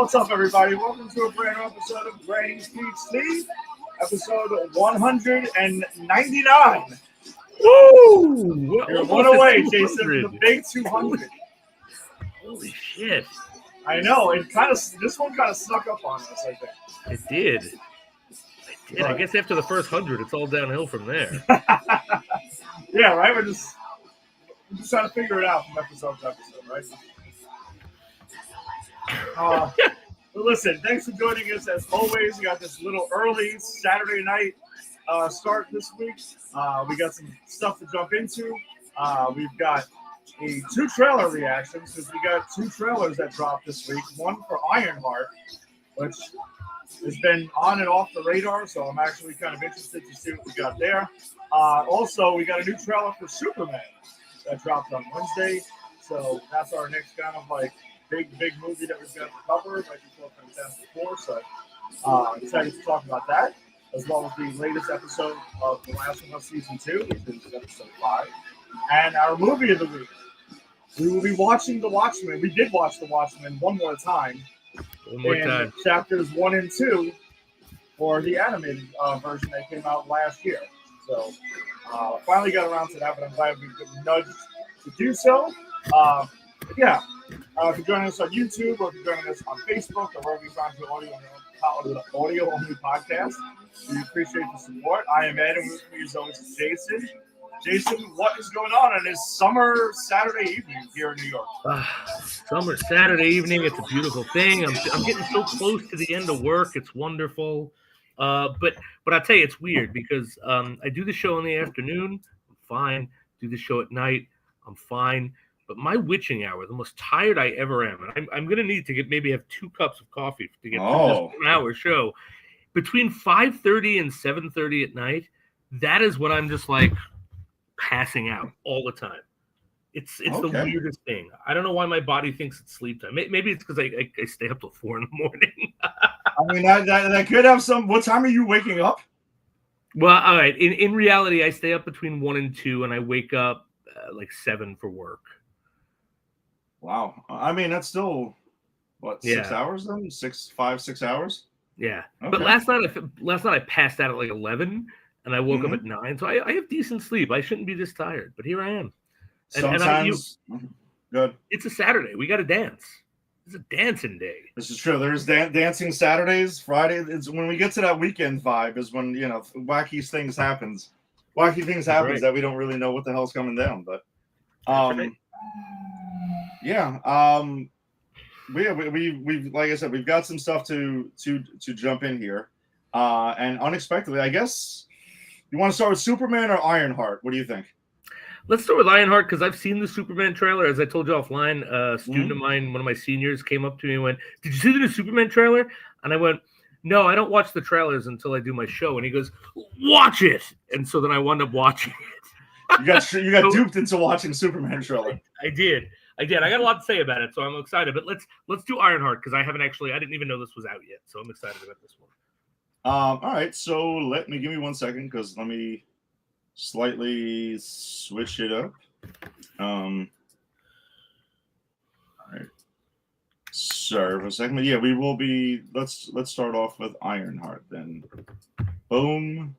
What's up, everybody? Welcome to a brand new episode of Granny Speaks Tea, episode 199. Woo! You're one away, Jason, from the big 200. Holy shit! I know. This one kind of snuck up on us, I think. It did. Right. I guess after the first 100, it's all downhill from there. Yeah, right. We're just trying to figure it out from episode to episode, right? But listen, thanks for joining us as always. We got this little early Saturday night start this week. We got some stuff to jump into. We've got two trailer reactions because we got two trailers that dropped this week. One for Ironheart, which has been on and off the radar, so I'm actually kind of interested to see what we got there. Also, we got a new trailer for Superman that dropped on Wednesday, so that's our next kind of like big movie that we've got to cover, right before Fantastic Four. So excited to talk about that, as well as the latest episode of The Last of Us Season 2, which is episode 5, and our movie of the week. We will be watching The Watchmen. We did watch The Watchmen one more time. Chapters 1 and 2 for the animated version that came out last year. So finally got around to that, but I'm glad we could nudge to do so. If you're joining us on YouTube or if you're joining us on Facebook or wherever you find your audio-only podcast, we appreciate the support. I am Ed, and with me as always is Jason. Jason, what is going on this summer Saturday evening here in New York? Summer Saturday evening, it's a beautiful thing. I'm getting so close to the end of work. It's wonderful. But I'll tell you, it's weird because I do the show in the afternoon. I'm fine. Do the show at night. I'm fine. But my witching hour, the most tired I ever am, and I'm going to need to maybe have 2 cups of coffee to get through this 1-hour show. Between 5:30 and 7:30 at night, that is when I'm just like passing out all the time. It's the weirdest thing. I don't know why my body thinks it's sleep time. Maybe it's because I stay up till 4 in the morning. I mean, that could have some. What time are you waking up? Well, all right. In reality, I stay up between 1 and 2, and I wake up like 7 for work. Wow. I mean, that's still, 6 hours then? 6 hours? Yeah. Okay. But last night I passed out at like 11, and I woke up at 9. So I have decent sleep. I shouldn't be this tired, but here I am. Sometimes. Good. It's a Saturday. We got to dance. It's a dancing day. This is true. There's dancing Saturdays. Friday is when we get to that weekend vibe is when, wacky things happen that we don't really know what the hell's coming down. But we've like I said, we've got some stuff to jump in here. And unexpectedly, I guess you want to start with Superman or Ironheart? What do you think? Let's start with Ironheart because I've seen the Superman trailer. As I told you offline, a student of mine, one of my seniors, came up to me and went, "Did you see the new Superman trailer?" And I went, "No, I don't watch the trailers until I do my show." And he goes, "Watch it!" And so then I wound up watching it. You got duped into watching Superman trailer. I did. I got a lot to say about it, so I'm excited. But let's do Ironheart because I didn't even know this was out yet, so I'm excited about this one. All right, so give me 1 second because let me slightly switch it up. All right. Sorry for a second, but yeah, we will be. Let's start off with Ironheart then. Boom,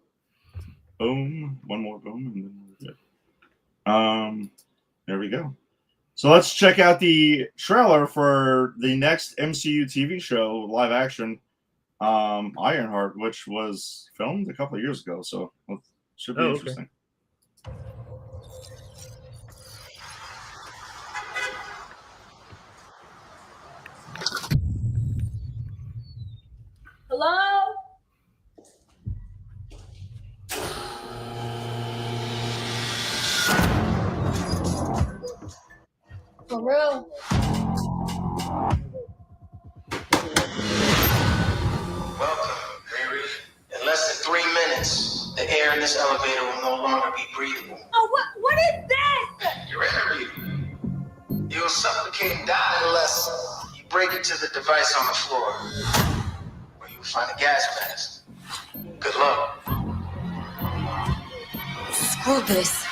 boom, one more boom, and then we're good. There we go. So let's check out the trailer for the next MCU TV show, live action, Ironheart, which was filmed a couple of years ago. So it should be interesting. Hello? For real? Welcome, Riri. In less than 3 minutes, the air in this elevator will no longer be breathable. Oh, what is this? Your interview. You'll suffocate and die unless you break into the device on the floor, where you'll find a gas mask. Good luck. Screw this.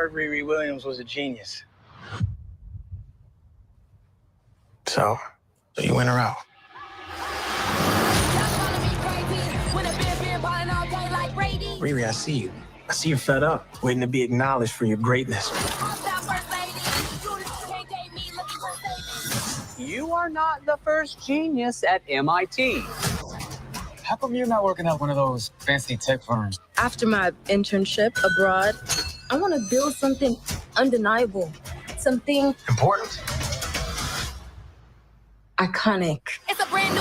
heard Riri Williams was a genius. So you went her out. Riri, I see you. I see you're fed up, waiting to be acknowledged for your greatness. You are not the first genius at MIT. How come you're not working at one of those fancy tech firms? After my internship abroad, I want to build something undeniable, something Important? iconic. It's a brand new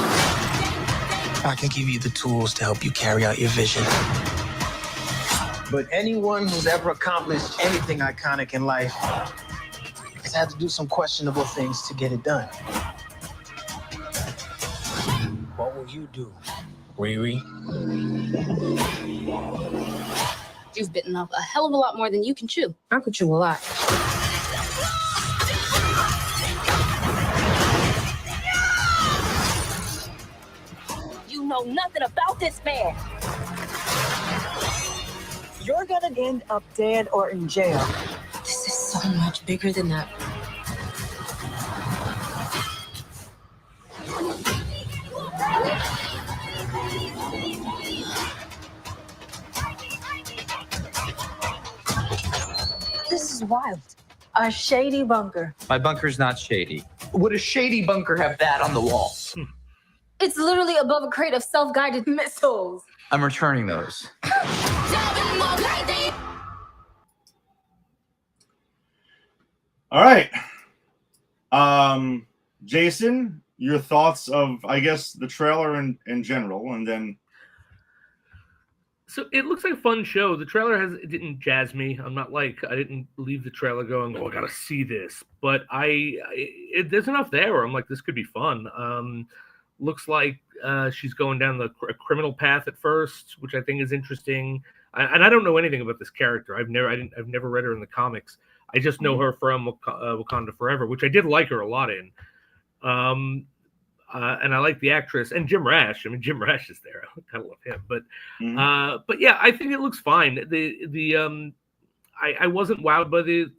I can give you the tools to help you carry out your vision. But anyone who's ever accomplished anything iconic in life has had to do some questionable things to get it done. What will you do, Riri? You've bitten off a hell of a lot more than you can chew. I could chew a lot. You know nothing about this man. You're gonna end up dead or in jail. This is so much bigger than that. This is wild. A shady bunker. My bunker's not shady. Would a shady bunker have that on the wall? It's literally above a crate of self-guided missiles. I'm returning those. All right. Jason, your thoughts of, I guess, the trailer in general, and then. So it looks like a fun show. The trailer it didn't jazz me. I didn't leave the trailer going, oh, I gotta see this. But there's enough there where I'm like, this could be fun. Looks like she's going down the criminal path at first, which I think is interesting. And I don't know anything about this character. I've never read her in the comics. I just know her from Wakanda Forever, which I did like her a lot in. And I like the actress and Jim Rash. I mean, Jim Rash is there. I kind of love him. But yeah, I think it looks fine. I wasn't wowed by the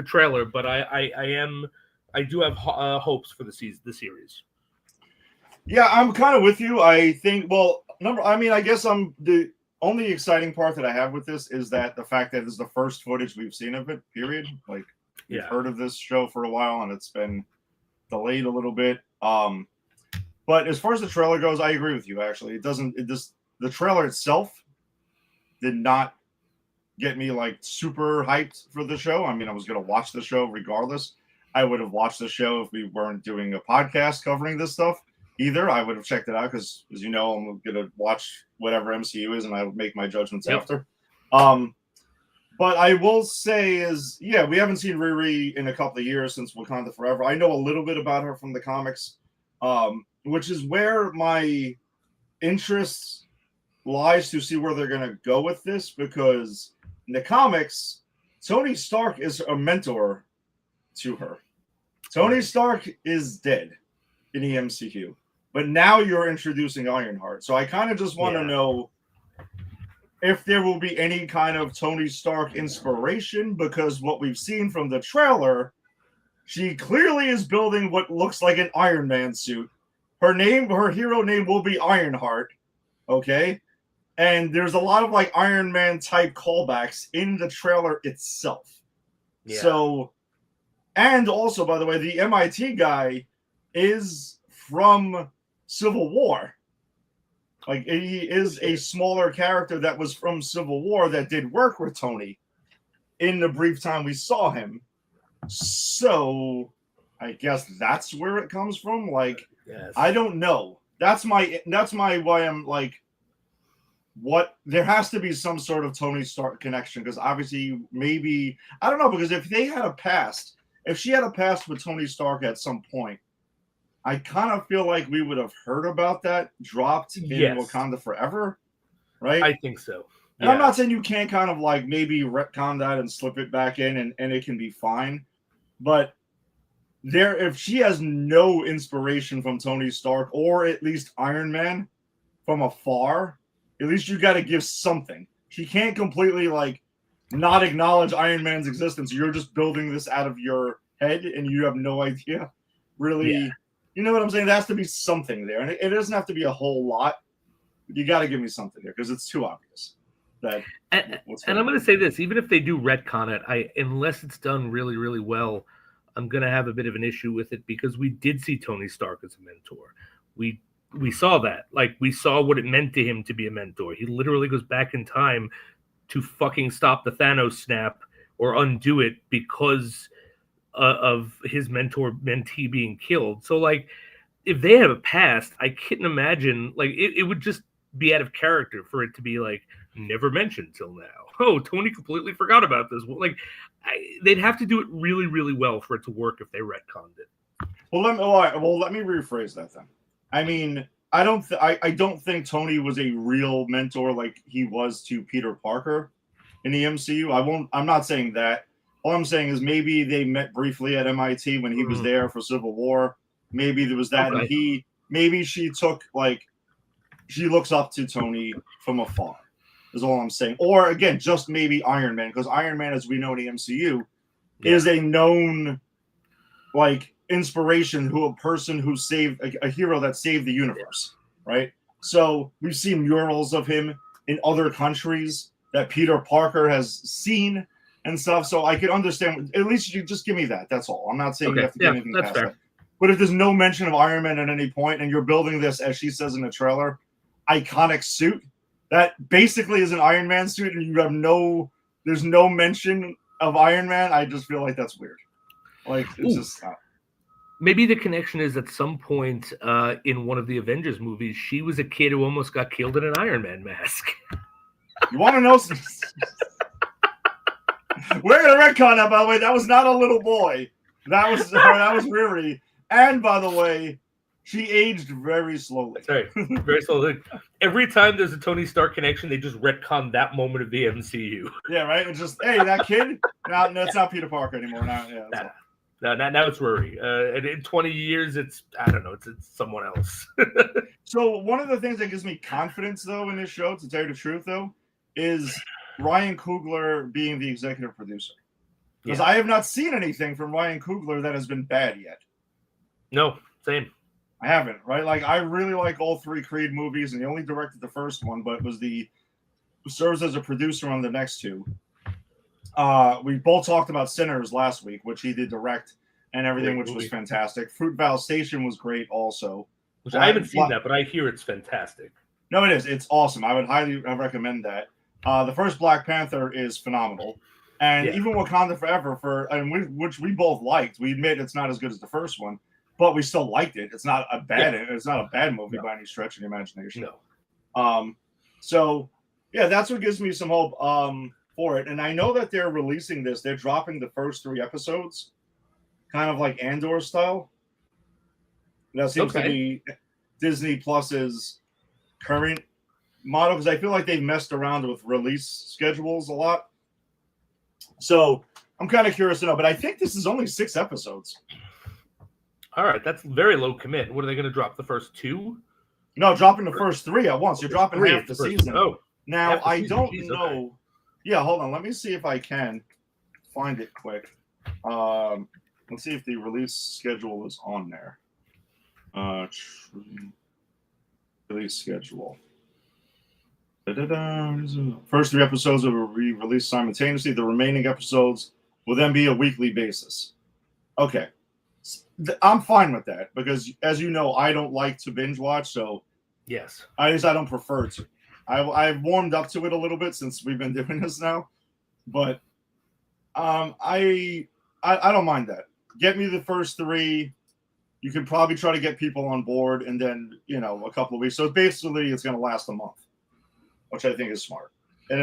trailer, but I do have hopes for the series. Yeah, I'm kind of with you. I think, I guess the only exciting part that I have with this is that the fact that this is the first footage we've seen of it, period. Like, we've heard of this show for a while, and it's been delayed a little bit. But as far as the trailer goes, I agree with you, actually. The trailer itself did not get me, like, super hyped for the show. I mean, I was going to watch the show regardless. I would have watched the show if we weren't doing a podcast covering this stuff. Either I would have checked it out because, as you know, I'm going to watch whatever MCU is and I will make my judgments after. But I will say we haven't seen Riri in a couple of years since Wakanda Forever. I know a little bit about her from the comics, which is where my interest lies to see where they're going to go with this, because in the comics, Tony Stark is a mentor to her. Tony Stark is dead in the MCU. But now you're introducing Ironheart. So I kind of just want to know if there will be any kind of Tony Stark inspiration, because what we've seen from the trailer, she clearly is building what looks like an Iron Man suit. Her hero name will be Ironheart. Okay? And there's a lot of like Iron Man type callbacks in the trailer itself. Yeah. So, and also, by the way, the MIT guy is from Civil War. Like, he is a smaller character that was from Civil War that did work with Tony in the brief time we saw him. So I guess that's where it comes from. Like, yes. I don't know. That's my why I'm like, what, there has to be some sort of Tony Stark connection, because obviously maybe, I don't know, because if she had a past with Tony Stark at some point, I kind of feel like we would have heard about that dropped in Wakanda Forever, right? I think so. Yeah. And I'm not saying you can't kind of like maybe retcon that and slip it back in and it can be fine. But if she has no inspiration from Tony Stark or at least Iron Man from afar, at least you got to give something. She can't completely like not acknowledge Iron Man's existence. You're just building this out of your head, and you have no idea, really. Yeah. You know what I'm saying? There has to be something there, and it doesn't have to be a whole lot. You got to give me something here because it's too obvious. And I'm going to say this: even if they do retcon it, unless it's done really, really well, I'm going to have a bit of an issue with it because we did see Tony Stark as a mentor. We saw that, like we saw what it meant to him to be a mentor. He literally goes back in time to fucking stop the Thanos snap or undo it because of his mentee being killed. So like, if they have a past, I couldn't imagine like it would just be out of character for it to be like never mentioned till now. Oh, Tony completely forgot about this. Like, they'd have to do it really, really well for it to work if they retconned it. Well, let me rephrase that then. I mean, I don't think Tony was a real mentor like he was to Peter Parker in the MCU. I'm not saying that. All I'm saying is maybe they met briefly at MIT when he was there for Civil War. Maybe there was that, okay. and maybe she looks up to Tony from afar. Is all I'm saying. Or again, just maybe Iron Man, because Iron Man, as we know in the MCU, is a known like inspiration a person who saved a hero that saved the universe, right? So we've seen murals of him in other countries that Peter Parker has seen and stuff. So I could understand. At least you just give me that. That's all. I'm not saying you have to give anything past that. But if there's no mention of Iron Man at any point, and you're building this, as she says in the trailer, iconic suit that basically is an Iron Man suit, and you have there's no mention of Iron Man, I just feel like that's weird. Like it's just maybe the connection is at some point in one of the Avengers movies, she was a kid who almost got killed in an Iron Man mask. You want to know? We're gonna retcon that, by the way. That was not a little boy. That was Riri. And by the way, she aged very slowly. That's right, very slowly. Every time there's a Tony Stark connection, they just retcon that moment of the MCU. Yeah, right. It's just, hey, that kid. No, it's not Peter Parker anymore. Now it's Rory. And in 20 years, it's someone else. So one of the things that gives me confidence, though, in this show, to tell you the truth, though, is Ryan Coogler being the executive producer. Because I have not seen anything from Ryan Coogler that has been bad yet. No, same. I haven't, right? Like, I really like all three Creed movies, and he only directed the first one, but serves as a producer on the next two. We both talked about Sinners last week, which he did direct and everything, which was fantastic. Fruitvale Station was great also. Which I haven't seen that, but I hear it's fantastic. No, it is. It's awesome. I would highly recommend that. The first Black Panther is phenomenal. And even Wakanda Forever, which we both liked. We admit it's not as good as the first one, but we still liked it. It's not a bad movie by any stretch of the imagination. No. So that's what gives me some hope for it. And I know that they're releasing this. They're dropping the first 3 episodes, kind of like Andor style. That seems to be Disney Plus's current model, because I feel like they've messed around with release schedules a lot. So I'm kind of curious to know, but I think this is only 6 episodes. All right, that's very low commit. What are they going to drop? The first 2? No, dropping the first 3 at once. You're dropping half the season. Oh, now I don't know. Okay. Yeah, hold on. Let me see if I can find it quick. Let's see if the release schedule is on there. Release schedule. First 3 episodes will be released simultaneously. The remaining episodes will then be a weekly basis. Okay. I'm fine with that because, as you know, I don't like to binge watch. So, yes, I don't prefer to. I've warmed up to it a little bit since we've been doing this now, but I don't mind that. Get me the first 3. You can probably try to get people on board, and then a couple of weeks. So basically, it's going to last a month, which I think is smart, and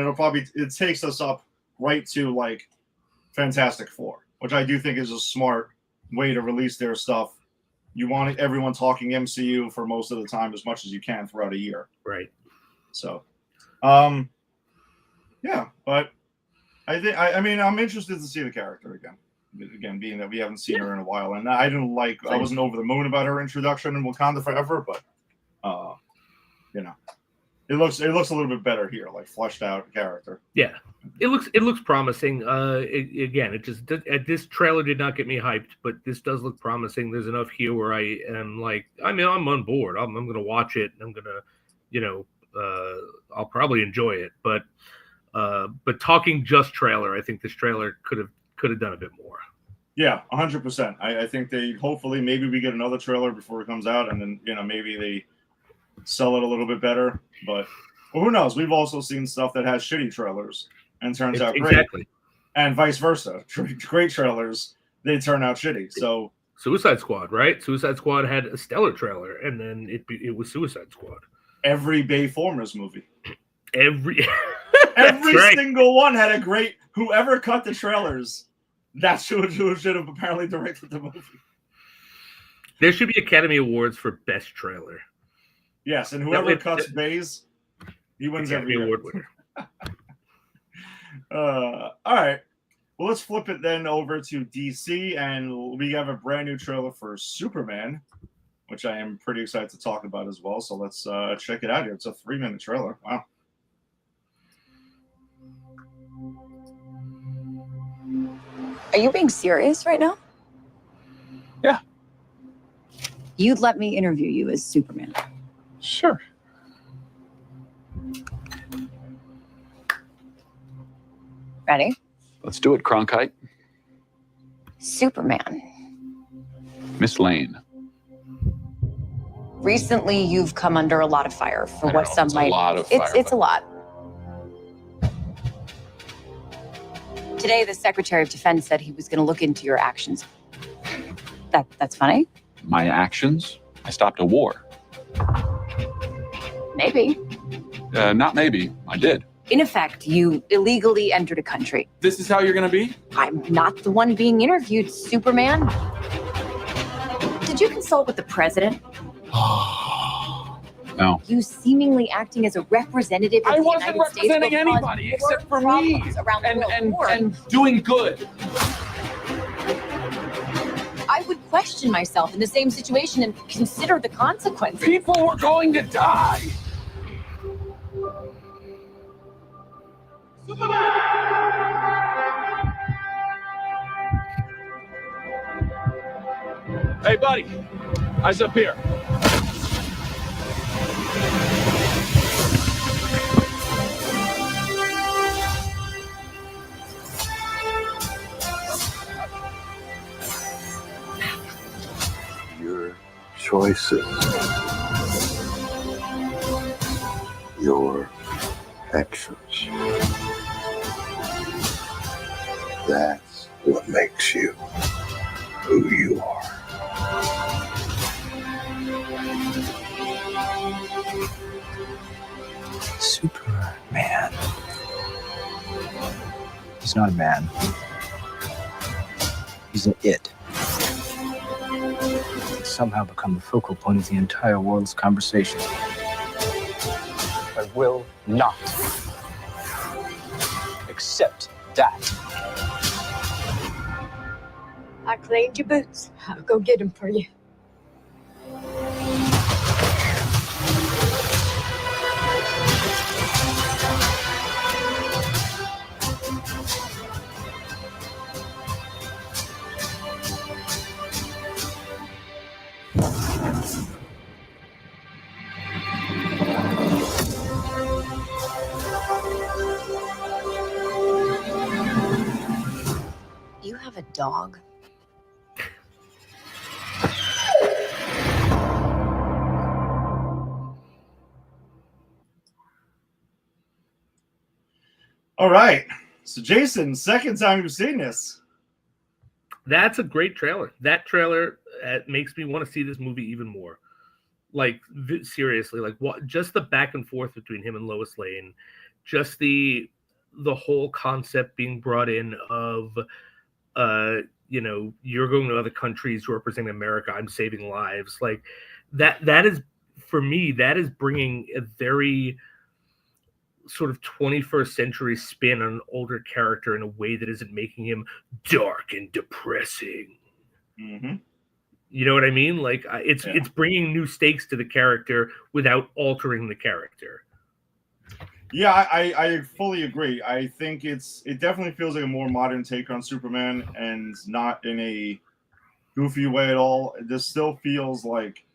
it takes us up right to like Fantastic Four, which I do think is a smart way to release their stuff. You want everyone talking MCU for most of the time as much as you can throughout a year. Right. So, but I think I'm interested to see the character again. Again, being that we haven't seen her in a while, and I wasn't over the moon about her introduction in Wakanda Forever, but It looks a little bit better here, like fleshed out character. Yeah, it looks promising. This trailer did not get me hyped, but this does look promising. There's enough here where I am like, I'm on board. I'm going to watch it. I'm going to, I'll probably enjoy it. But talking just trailer, I think this trailer could have done a bit more. Yeah, 100%. I think hopefully maybe we get another trailer before it comes out, and then maybe they sell it a little bit better. But who knows? We've also seen stuff that has shitty trailers and turns out great. Exactly. And vice versa. Great trailers, they turn out shitty. So Suicide Squad, right? Suicide Squad had a stellar trailer, and then it was Suicide Squad. Every Bayformers movie. Every single one had a great. Whoever cut the trailers, that's who should have apparently directed the movie. There should be Academy Awards for Best Trailer. Yes, and whoever cuts Bays, he wins every award winner. All right. Well, let's flip it then over to DC, and we have a brand new trailer for Superman, which I am pretty excited to talk about as well. So let's check it out here. It's a 3-minute trailer. Wow. Are you being serious right now? Yeah. You'd let me interview you as Superman. Sure. Ready? Let's do it, Cronkite. Superman. Miss Lane. Recently, you've come under a lot of fire for what some might. A lot of fire. It's a lot. Today, the Secretary of Defense said he was going to look into your actions. That's funny? My actions? I stopped a war. Maybe. Not maybe. I did. In effect, you illegally entered a country. This is how you're going to be? I'm not the one being interviewed, Superman. Did you consult with the president? No. You seemingly acting as a representative of I the wasn't United States will representing cause anybody more except for me. problems around the world. And doing good. I would question myself in the same situation and consider the consequences. People were going to die. Hey, buddy. Eyes up here. Your choices, your actions. That's what makes you who you are. Superman. He's not a man. He's an it. He's somehow become the focal point of the entire world's conversation. I will not accept that. I cleaned your boots. I'll go get them for you. You have a dog? All right. So, Jason, second time you've seen this. That's a great trailer. That trailer makes me want to see this movie even more. Like, seriously, like what? Just the back and forth between him and Lois Lane, just the whole concept being brought in of, you're going to other countries representing America. I'm saving lives. Like that is, for me, that is bringing a very sort of 21st century spin on an older character in a way that isn't making him dark and depressing. Mm-hmm. You know what I mean? Like it's bringing new stakes to the character without altering the character. Yeah, I fully agree. I think it definitely feels like a more modern take on Superman, and not in a goofy way at all. This still feels like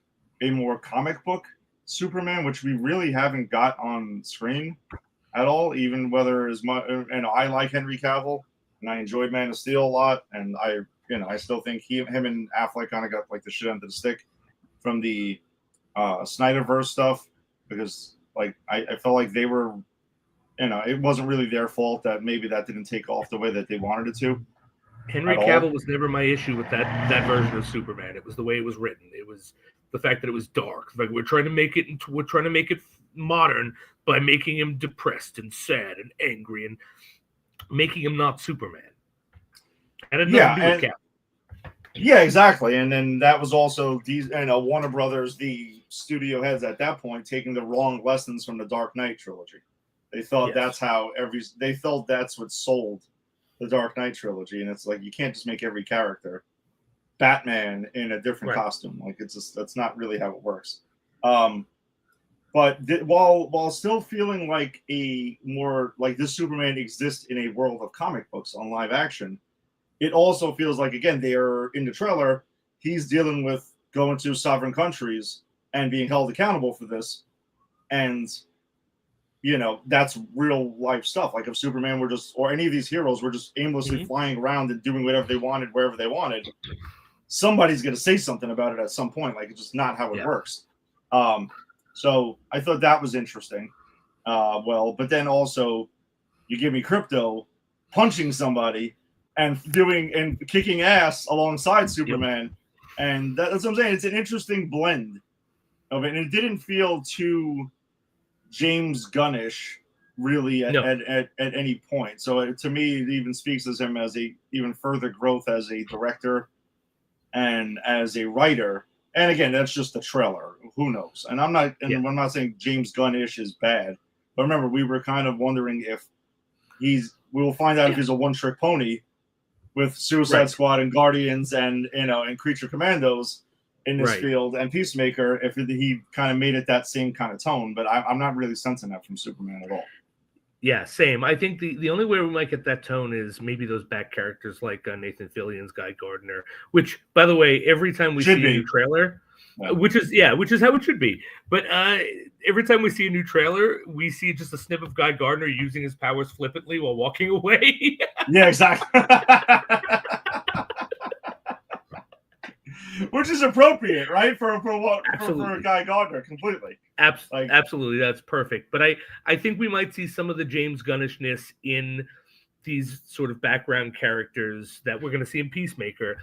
a more comic book Superman, which we really haven't got on screen at all. Even whether as much, and I like Henry Cavill, and I enjoyed Man of Steel a lot, and I still think him and Affleck kind of got like the shit end of the stick from the Snyderverse stuff, because like I felt like they were, it wasn't really their fault that maybe that didn't take off the way that they wanted it to. Henry Cavill was never my issue with that version of Superman. It was the way it was written. It was the fact that it was dark. Like we're trying to make it modern by making him depressed and sad and angry and making him not Superman. And it had nothing to do with Cavill. Yeah, exactly. And then that was also these, Warner Brothers, the studio heads at that point, taking the wrong lessons from the Dark Knight trilogy. They thought that's what sold the Dark Knight trilogy, and it's like you can't just make every character Batman in a different costume. Like that's not really how it works. But while still feeling like a more like this Superman exists in a world of comic books on live action, it also feels like, again, they are in the trailer, he's dealing with going to sovereign countries and being held accountable for this, and that's real life stuff. Like if Superman or any of these heroes were just aimlessly flying around and doing whatever they wanted, wherever they wanted, somebody's going to say something about it at some point. Like it's just not how it works. So I thought that was interesting. But then also you give me Crypto punching somebody and kicking ass alongside Superman. And that's what I'm saying. It's an interesting blend of it. And it didn't feel too James Gunnish really at any point. So to me, it even speaks as him as a even further growth as a director and as a writer. And again, that's just the trailer. Who knows? And I'm not saying James Gunnish is bad, but remember, we were kind of wondering if we will find out if he's a one-trick pony with Suicide Squad and Guardians and Creature Commandos in this field, and Peacemaker, if he kind of made it that same kind of tone. But I'm not really sensing that from Superman at all. Yeah, same. I think the only way we might get that tone is maybe those back characters like Nathan Fillion's Guy Gardner, which, by the way, every time we see a new trailer, which is how it should be. But every time we see a new trailer, we see just a snip of Guy Gardner using his powers flippantly while walking away. Yeah, exactly. Which is appropriate, right? For Guy Gardner, completely. Absolutely, that's perfect. But I think we might see some of the James Gunnishness in these sort of background characters that we're going to see in Peacemaker.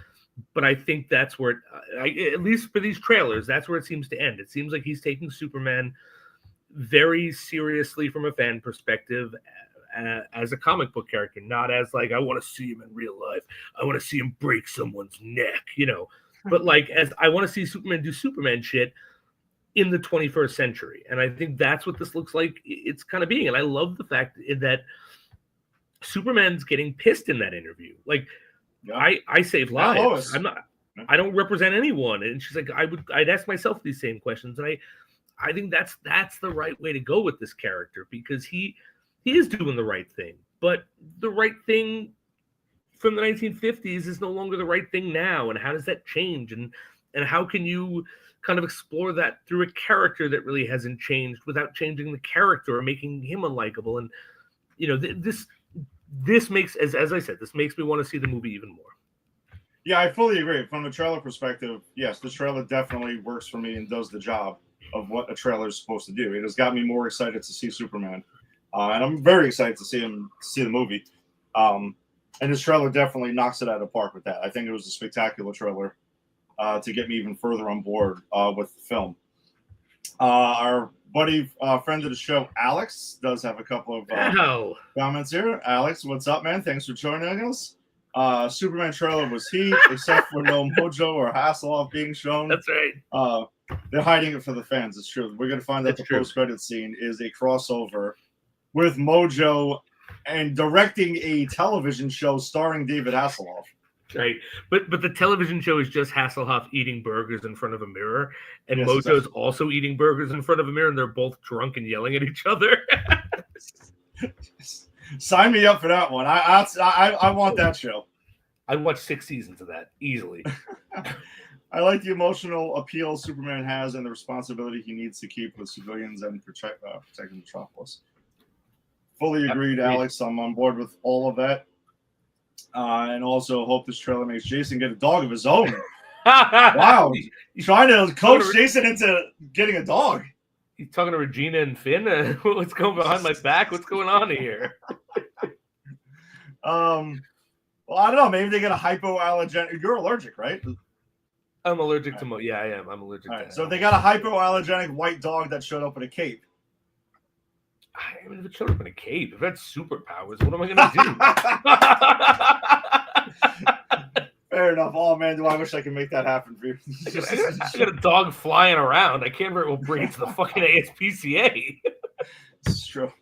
But I think that's where, at least for these trailers, that's where it seems to end. It seems like he's taking Superman very seriously from a fan perspective, as a comic book character, not as like, I want to see him in real life. I want to see him break someone's neck, But like, as I want to see Superman do Superman shit in the 21st century. And I think that's what this looks like it's kind of being. And I love the fact that Superman's getting pissed in that interview. Like, I save lives. I don't represent anyone. And she's like, I'd ask myself these same questions. And I think that's the right way to go with this character, because he is doing the right thing. But the right thing from the 1950s is no longer the right thing now. And how does that change? And how can you kind of explore that through a character that really hasn't changed without changing the character or making him unlikable? And, this makes, as I said, this makes me want to see the movie even more. Yeah, I fully agree. From the trailer perspective, yes, the trailer definitely works for me and does the job of what a trailer is supposed to do. It has got me more excited to see Superman. And I'm very excited to see the movie. And this trailer definitely knocks it out of the park with that. I think it was a spectacular trailer to get me even further on board with the film. Our buddy, friend of the show, Alex, does have a couple of comments here. Alex, what's up, man? Thanks for joining us. Superman trailer was heat, except for no Mojo or Hasselhoff being shown. That's right. They're hiding it for the fans. It's true. We're going to find out the post-credit scene is a crossover with Mojo and directing a television show starring David Hasselhoff. Right, but the television show is just Hasselhoff eating burgers in front of a mirror, and Yes, Mojo's also eating burgers in front of a mirror, and they're both drunk and yelling at each other. Sign me up for that one. I want that show. I watched 6 seasons of that easily. I like the emotional appeal Superman has and the responsibility he needs to keep with civilians and protecting Metropolis. Fully agreed, Alex. I'm on board with all of that. And also hope this trailer makes Jason get a dog of his own. Wow. Trying to coach Jason into getting a dog. He's talking to Regina and Finn. What's going behind my back? What's going on here? Well, I don't know. Maybe they get a hypoallergenic. You're allergic, right? I'm allergic to yeah, I am. I'm allergic to So they got a hypoallergenic white dog that showed up in a cape. I mean, if it showed up in a cape, if that's superpowers, what am I going to do? Fair enough. Oh, man, do I wish I could make that happen for you. I got a dog flying around. I can't very well bring it to the fucking ASPCA. It's true.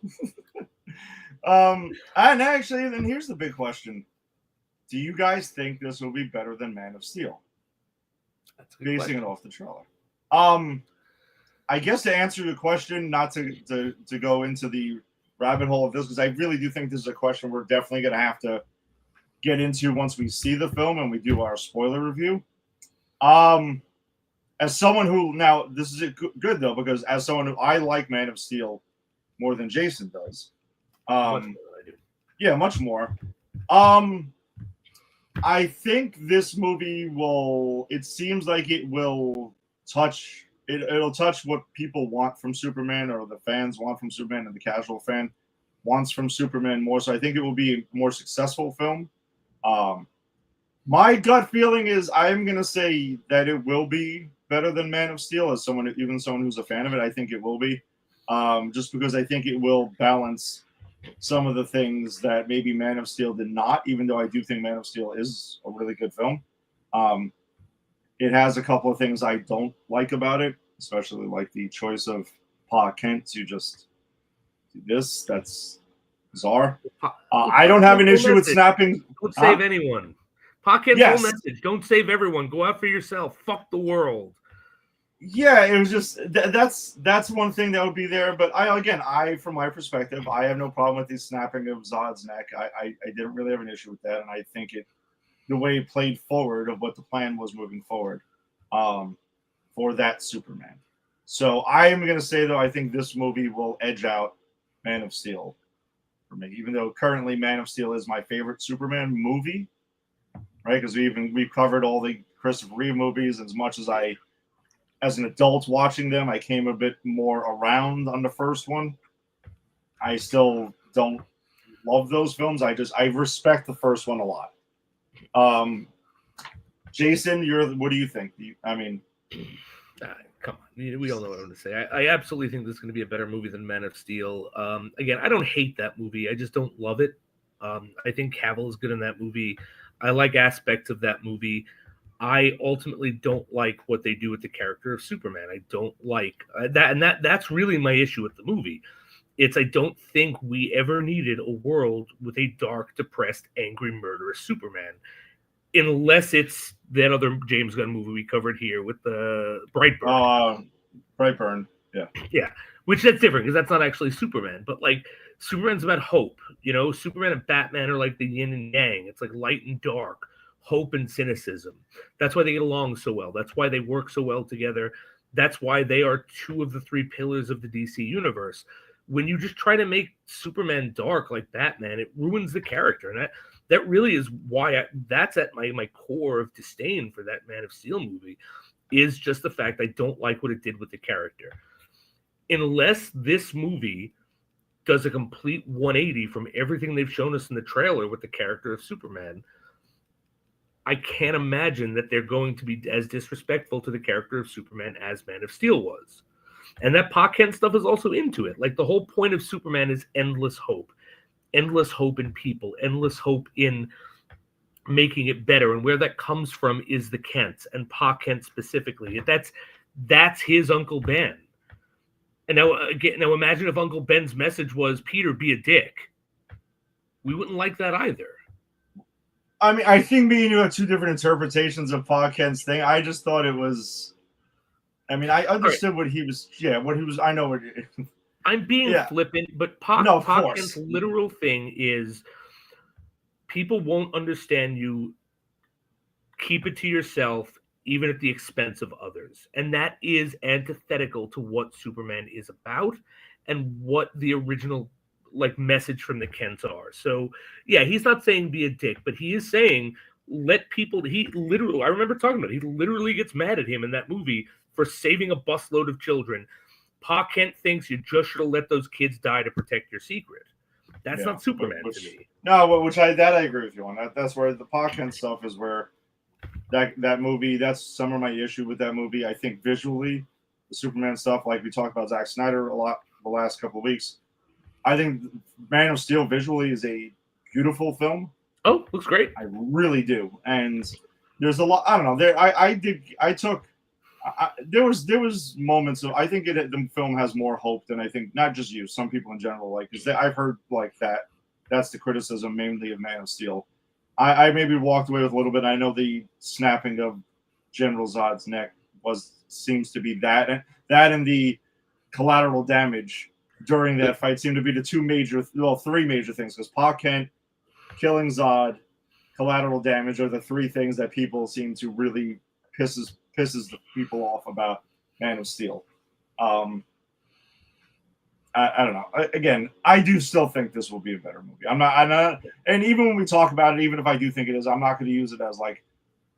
And actually, then here's the big question. Do you guys think this will be better than Man of Steel? Basing it off the trailer. I guess to answer the question, not to go into the rabbit hole of this, because I really do think this is a question we're definitely going to have to get into once we see the film and we do our spoiler review. As someone who, now this is good though, because as someone who, I like Man of Steel more than Jason does. Yeah, much more. I think this movie it seems like it will touch, it'll touch what people want from Superman, or the fans want from Superman, and the casual fan wants from Superman more. So I think it will be a more successful film. My gut feeling is I am going to say that it will be better than Man of Steel, as someone who's a fan of it. I think it will be, just because I think it will balance some of the things that maybe Man of Steel did not, even though I do think Man of Steel is a really good film. It has a couple of things I don't like about it, especially like the choice of Pa Kent to just do this. That's bizarre. I don't have an issue with snapping. Don't save anyone. Pa Kent's whole message: don't save everyone. Go out for yourself. Fuck the world. Yeah, it was just that's one thing that would be there. But from my perspective, I have no problem with the snapping of Zod's neck. I didn't really have an issue with that, and I think the way it played forward of what the plan was moving forward, for that Superman. So I am going to say though, I think this movie will edge out Man of Steel for me, even though currently Man of Steel is my favorite Superman movie, right? Because we've covered all the Christopher Reeve movies. As much as an adult watching them, I came a bit more around on the first one. I still don't love those films. I respect the first one a lot. Jason, what do you think? Come on, we all know what I'm going to say. I absolutely think this is going to be a better movie than Man of Steel. Again, I don't hate that movie. I just don't love it. I think Cavill is good in that movie. I like aspects of that movie. I ultimately don't like what they do with the character of Superman. I don't like that, and that's really my issue with the movie. I don't think we ever needed a world with a dark, depressed, angry, murderous Superman, unless it's that other James Gunn movie we covered here with the Brightburn. Brightburn, yeah. Yeah, which that's different because that's not actually Superman, but like Superman's about hope. Superman and Batman are like the yin and yang. It's like light and dark, hope and cynicism. That's why they get along so well. That's why they work so well together. That's why they are two of the three pillars of the DC universe. When you just try to make Superman dark like Batman, it ruins the character. And that really is why that's at my core of disdain for that Man of Steel movie, is just the fact I don't like what it did with the character. Unless this movie does a complete 180 from everything they've shown us in the trailer with the character of Superman, I can't imagine that they're going to be as disrespectful to the character of Superman as Man of Steel was. And that Pa Kent stuff is also into it. Like, the whole point of Superman is endless hope in people, endless hope in making it better. And where that comes from is the Kents, and Pa Kent specifically. That's his Uncle Ben. And now imagine if Uncle Ben's message was, Peter, be a dick. We wouldn't like that either. I mean, I think me and you have two different interpretations of Pa Kent's thing. I just thought it was. I mean, I understood what he was. Yeah, what he was. I know what. I'm being Yeah. flippant, but No, of Pa course. Kent's literal thing is people won't understand you. Keep it to yourself, even at the expense of others. And that is antithetical to what Superman is about and what the original message from the Kents are. So yeah, he's not saying be a dick, but he is saying let people. He literally, I remember talking about it, he literally gets mad at him in that movie for saving a busload of children. Pa Kent thinks you just should have let those kids die to protect your secret. That's not Superman to me. No, which I agree with you on. That's where the Pa Kent stuff is where that movie, that's some of my issue with that movie. I think visually, the Superman stuff, like we talked about Zack Snyder a lot the last couple of weeks, I think Man of Steel visually is a beautiful film. Oh, looks great. I really do. And there's a lot, I don't know. There was moments of, I think the film has more hope than I think, not just you, some people in general, because I've heard that's the criticism mainly of Man of Steel. I maybe walked away with a little bit. I know the snapping of General Zod's neck seems to be that and the collateral damage during that fight seem to be the three major things, because Pa Kent, killing Zod, collateral damage are the three things that people seem to really pisses the people off about Man of Steel. I don't know. Again, I do still think this will be a better movie. I'm not, and even when we talk about it, even if I do think it is, I'm not going to use it as I'm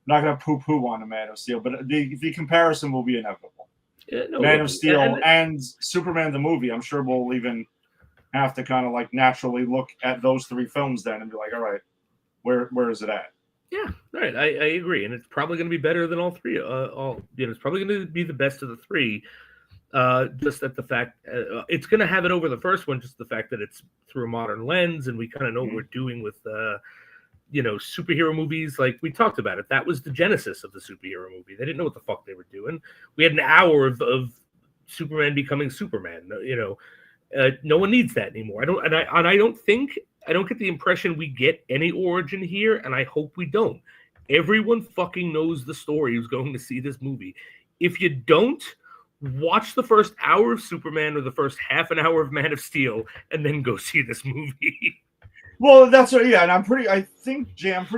not going to poo-poo on a Man of Steel, but the comparison will be inevitable. Yeah, no, Man of Steel and Superman the movie, I'm sure we'll even have to kind of naturally look at those three films then and be like, all right, where is it at? Yeah, right. I agree, and it's probably going to be better than all three. It's probably going to be the best of the three. Just that the fact it's going to have it over the first one, just the fact that it's through a modern lens, and we kind of know what we're doing with superhero movies. Like we talked about it, that was the genesis of the superhero movie. They didn't know what the fuck they were doing. We had an hour of Superman becoming Superman. No one needs that anymore. I don't get the impression we get any origin here, and I hope we don't. Everyone fucking knows the story who's going to see this movie. If you don't, watch the first hour of Superman or the first half an hour of Man of Steel, and then go see this movie. Well, that's what, yeah, and I'm pretty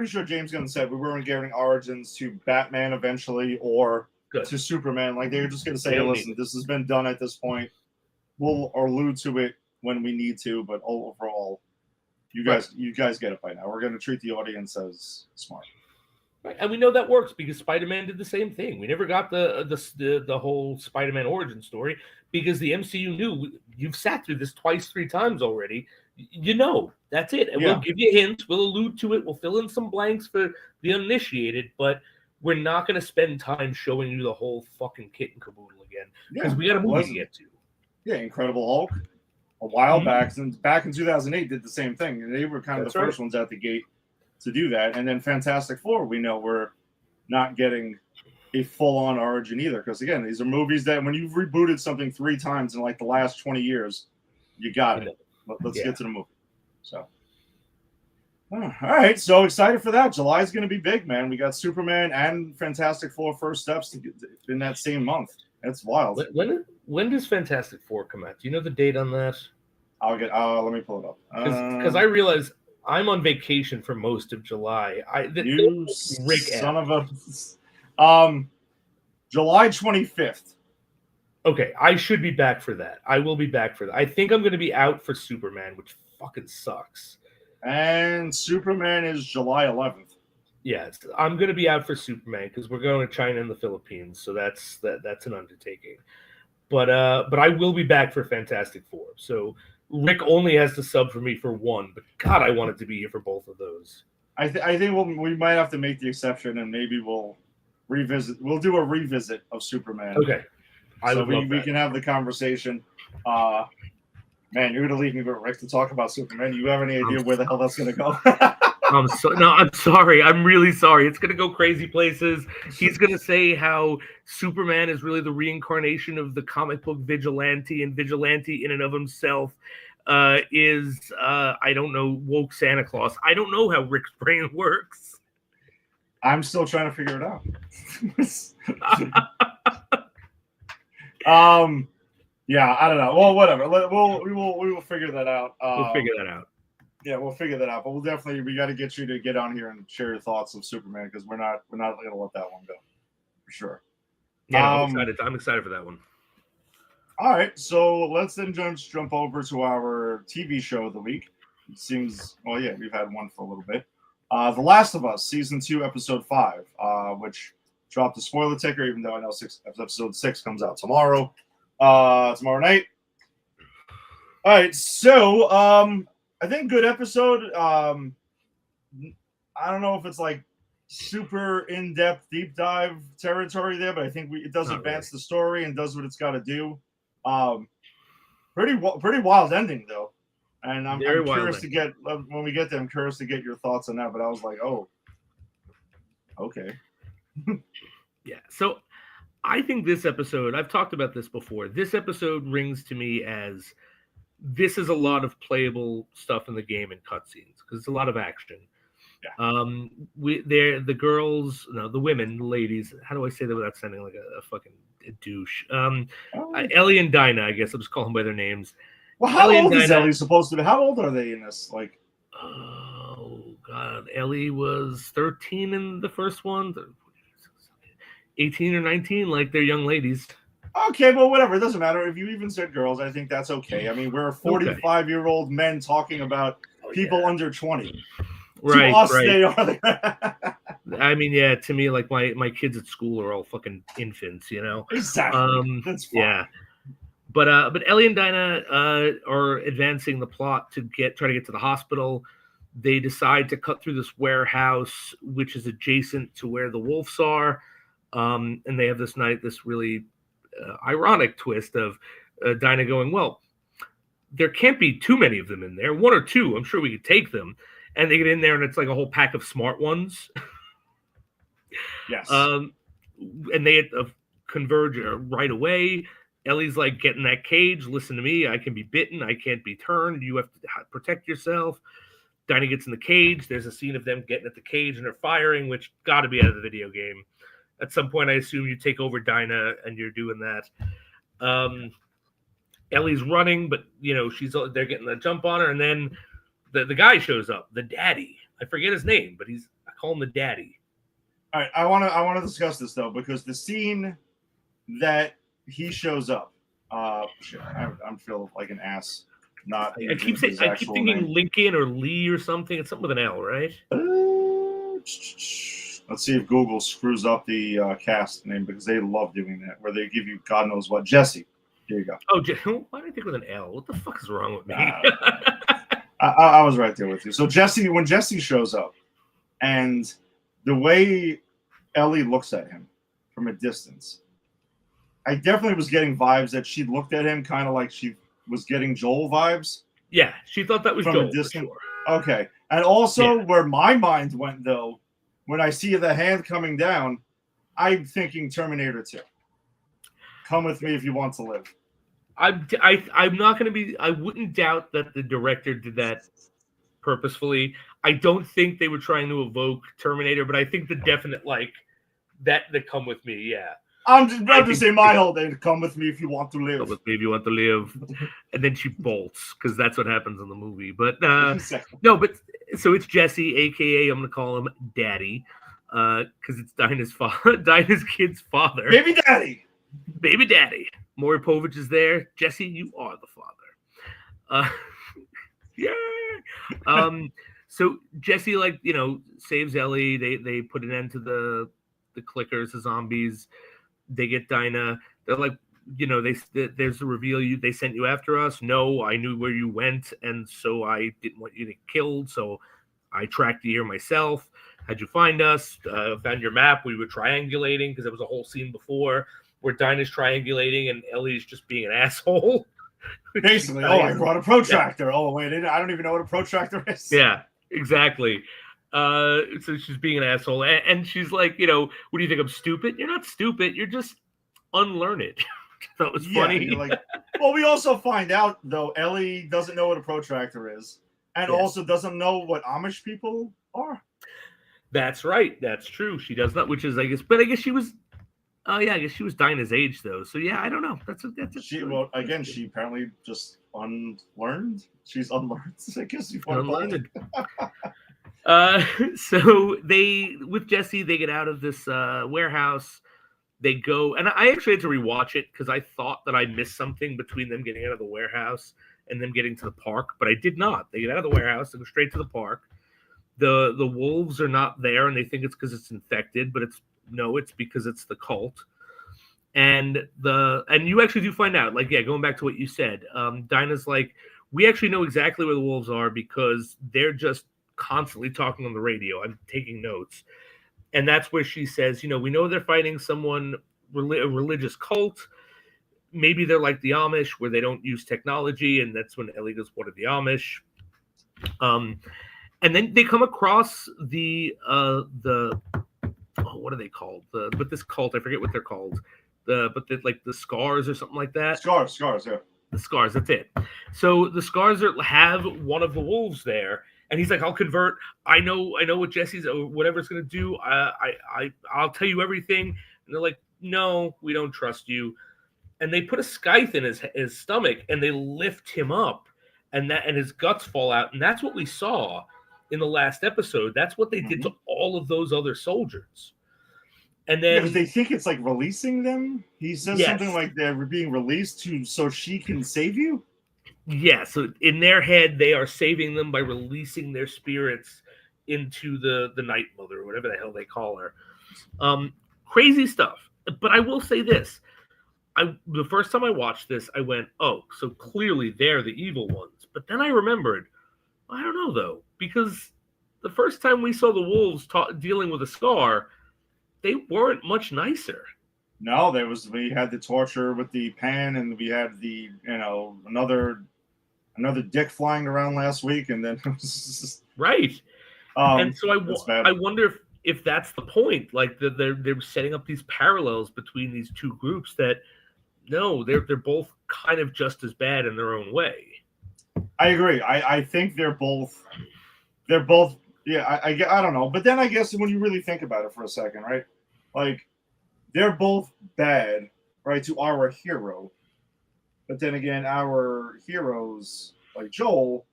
sure James Gunn said we weren't giving origins to Batman eventually or to Superman. They're just going to say, hey, listen, this has been done at this point. We'll allude to it when we need to, but overall, you guys get it by now. We're going to treat the audience as smart. Right. And we know that works because Spider-Man did the same thing. We never got the whole Spider-Man origin story because the MCU knew you've sat through this twice, 3 times already. That's it. And we'll give you hints. We'll allude to it. We'll fill in some blanks for the uninitiated, but we're not going to spend time showing you the whole fucking kit and caboodle again because we got a movie to get to. Yeah, Incredible Hulk a while back, since back in 2008 did the same thing. And they were kind of the first ones out the gate to do that. And then Fantastic Four, we know we're not getting a full-on origin either. Because, again, these are movies that when you've rebooted something 3 times in the last 20 years, you got it. Let's get to the movie. So, all right. So excited for that. July is going to be big, man. We got Superman and Fantastic Four first steps in that same month. That's wild. When does Fantastic Four come out? Do you know the date on that? Let me pull it up. Because I realize I'm on vacation for most of July. You son of a... July 25th. Okay, I should be back for that. I will be back for that. I think I'm going to be out for Superman, which fucking sucks. And Superman is July 11th. Yes, I'm going to be out for Superman because we're going to China and the Philippines, so that's an undertaking. But I will be back for Fantastic Four. So Rick only has to sub for me for one, but God, I wanted to be here for both of those. I think we might have to make the exception, and maybe we'll revisit. We'll do a revisit of Superman. Okay, we can have the conversation. Man, you're gonna leave me with Rick to talk about Superman. You have any idea where the hell that's gonna go? I'm sorry. I'm really sorry. It's gonna go crazy places. He's gonna say how Superman is really the reincarnation of the comic book vigilante, and vigilante in and of himself is I don't know, woke Santa Claus. I don't know how Rick's brain works. I'm still trying to figure it out. Yeah, I don't know. Well, whatever. We will figure that out. We'll figure that out. Yeah, we'll figure that out. But we got to get you to get on here and share your thoughts of Superman because we're not going to let that one go for sure. Yeah, I'm excited. I'm excited for that one. All right, so let's then jump over to our TV show of the week. It seems, well, yeah, we've had one for a little bit. The Last of Us, Season 2, Episode 5, which dropped a spoiler ticker, even though I know Episode 6 comes out tomorrow night. All right, so I think good episode. I don't know if it's like super in-depth, deep dive territory there, but I think it does advance the story and does what it's got to do. Pretty wild ending though, and I'm curious to get when we get there. I'm curious to get your thoughts on that. But I was like, oh, okay, yeah. So I think this episode, I've talked about this before. This episode rings to me as this is a lot of playable stuff in the game and cutscenes because it's a lot of action. Yeah. The girls, no, the women, the ladies. How do I say that without sounding like a fucking douche? Ellie and Dinah, I guess I'll just call them by their names. Well, how old is Ellie supposed to be? How old are they in this? Like, oh god, Ellie was 13 in the first one, 18 or 19. Like they're young ladies. Okay, well, whatever. It doesn't matter. If you even said girls, I think that's okay. I mean, we're 45-year-old men talking about people under 20. Right, to us, right. They are. I mean, yeah. To me, like my kids at school are all fucking infants, you know. Exactly. That's fine. Yeah. But Ellie and Dinah are advancing the plot to try to get to the hospital. They decide to cut through this warehouse, which is adjacent to where the wolves are, and they have this really ironic twist of Dinah going, well, there can't be too many of them in there. One or two, I'm sure we could take them. And they get in there, and it's like a whole pack of smart ones. Yes. And they converge right away. Ellie's like, get in that cage. Listen to me. I can be bitten. I can't be turned. You have to protect yourself. Dinah gets in the cage. There's a scene of them getting at the cage, and they're firing, which got to be out of the video game. At some point, I assume you take over Dinah, and you're doing that. Ellie's running, but, you know, they're getting a jump on her, and then the guy shows up, the daddy. I forget his name, but I call him the daddy. All right, I want to discuss this though because the scene that he shows up, shit, I'm feeling like an ass. I keep thinking name. Lincoln or Lee or something. It's something with an L, right? Let's see if Google screws up the cast name because they love doing that, where they give you God knows what. Jesse. Here you go. Oh, why did I think with an L? What the fuck is wrong with me? I was right there with you. So when Jesse shows up, and the way Ellie looks at him from a distance, I definitely was getting vibes that she looked at him kind of like she was getting Joel vibes. Yeah, she thought that was from Joel. A distance. Sure. Okay, and also where my mind went though, when I see the hand coming down, I'm thinking Terminator 2. Come with me if you want to live. I'm not going to be. I wouldn't doubt that the director did that purposefully. I don't think they were trying to evoke Terminator, but I think the definite like that come with me. Yeah, I'm just saying my whole day. Come with me if you want to live. Come with me if you want to live, and then she bolts because that's what happens in the movie. But no, but so it's Jesse, aka I'm going to call him Daddy, because it's Dinah's father, Dinah's kid's father, baby daddy. Maury Povich is there. Jesse, you are the father. Yeah. So Jesse, like, you know, saves Ellie. They put an end to the clickers, the zombies. They get Dinah. They're like, you know, there's the reveal. They sent you after us. No, I knew where you went, and so I didn't want you to get killed. So I tracked you here myself. How'd you find us? Found your map. We were triangulating because there was a whole scene before where Dinah's triangulating and Ellie's just being an asshole. Basically, I brought a protractor. Yeah. Oh, wait, I don't even know what a protractor is. Yeah, exactly. So she's being an asshole. And she's like, you know, what do you think? I'm stupid? You're not stupid. You're just unlearned. That was funny. Yeah, like, well, we also find out, though, Ellie doesn't know what a protractor is and also doesn't know what Amish people are. That's right. That's true. She does not, which is, I guess she was Oh yeah, I guess she was Dinah's age though. So yeah, I don't know. She again, she apparently just unlearned. She's unlearned. I guess you want to call it. So they with Jesse, they get out of this warehouse. They go, and I actually had to rewatch it because I thought that I missed something between them getting out of the warehouse and them getting to the park, but I did not. They get out of the warehouse, they go straight to the park. The wolves are not there, and they think it's because it's infected, but it's because it's the cult. And you actually do find out, like, yeah, going back to what you said, Dinah's like, we actually know exactly where the wolves are because they're just constantly talking on the radio. I'm taking notes. And that's where she says, we know they're fighting someone, a religious cult. Maybe they're like the Amish where they don't use technology. And that's when Ellie goes, what are the Amish? And then they come across what are they called? But this cult, I forget what they're called. The Scars or something like that. Scars, yeah. The Scars, that's it. So the Scars have one of the wolves there. And he's like, I'll convert. I know what Jesse's or whatever's going to do. I'll tell you everything. And they're like, no, we don't trust you. And they put a scythe in his stomach and they lift him up, and his guts fall out. And that's what we saw in the last episode. That's what they did to all of those other soldiers. And then they think it's like releasing them. He says something like they're being released so she can save you. Yeah, so in their head, they are saving them by releasing their spirits into the Night Mother, or whatever the hell they call her. Crazy stuff. But I will say this. The first time I watched this, I went, oh, so clearly they're the evil ones. But then I remembered, I don't know, though, because the first time we saw the wolves dealing with a Scar, they weren't much nicer. No, we had the torture with the pan, and we had the another dick flying around last week, and then right. And so I wonder if that's the point. Like they're setting up these parallels between these two groups that they're both kind of just as bad in their own way. I agree. I think they're both. Yeah, I don't know, but then I guess when you really think about it for a second, right? Like they're both bad, right, to our hero. But then again, our heroes, like Joel,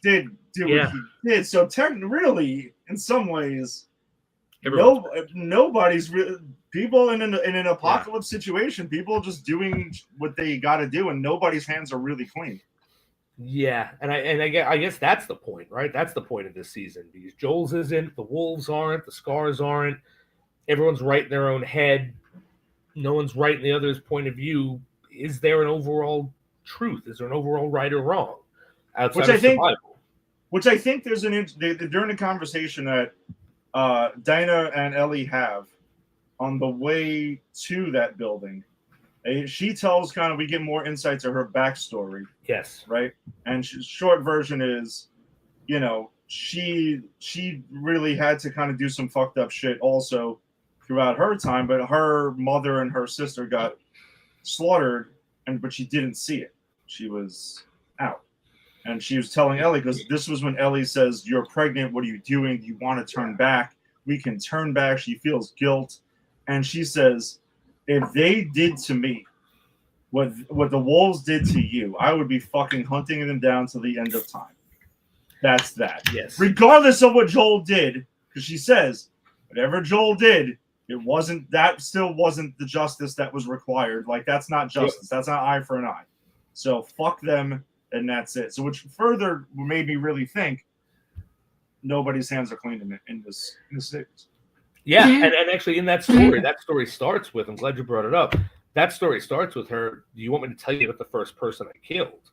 did what he did. So really, in some ways, nobody's really people in an apocalypse situation. People just doing what they got to do, and nobody's hands are really clean. Yeah, and I guess that's the point, right? That's the point of this season because Joel's isn't, the wolves aren't, the Scars aren't. Everyone's right in their own head. No one's right in the other's point of view. Is there an overall truth? Is there an overall right or wrong? Outside of survival? Which I think there's during the conversation that Dinah and Ellie have on the way to that building. She tells we get more insight to her backstory. Yes. Right? And short version is, she really had to do some fucked up shit also throughout her time, but her mother and her sister got slaughtered, but she didn't see it. She was out. And she was telling Ellie, because this was when Ellie says, you're pregnant, what are you doing? Do you want to turn back? We can turn back. She feels guilt. And she says, if they did to me what the wolves did to you, I would be fucking hunting them down to the end of time. That's that. Yes. Regardless of what Joel did, because she says, whatever Joel did, still wasn't the justice that was required. Like, that's not justice. That's not eye for an eye. So fuck them, and that's it. So which further made me really think nobody's hands are clean in this series. Yeah, and actually in that story starts with, I'm glad you brought it up, that story starts with her, do you want me to tell you about the first person I killed?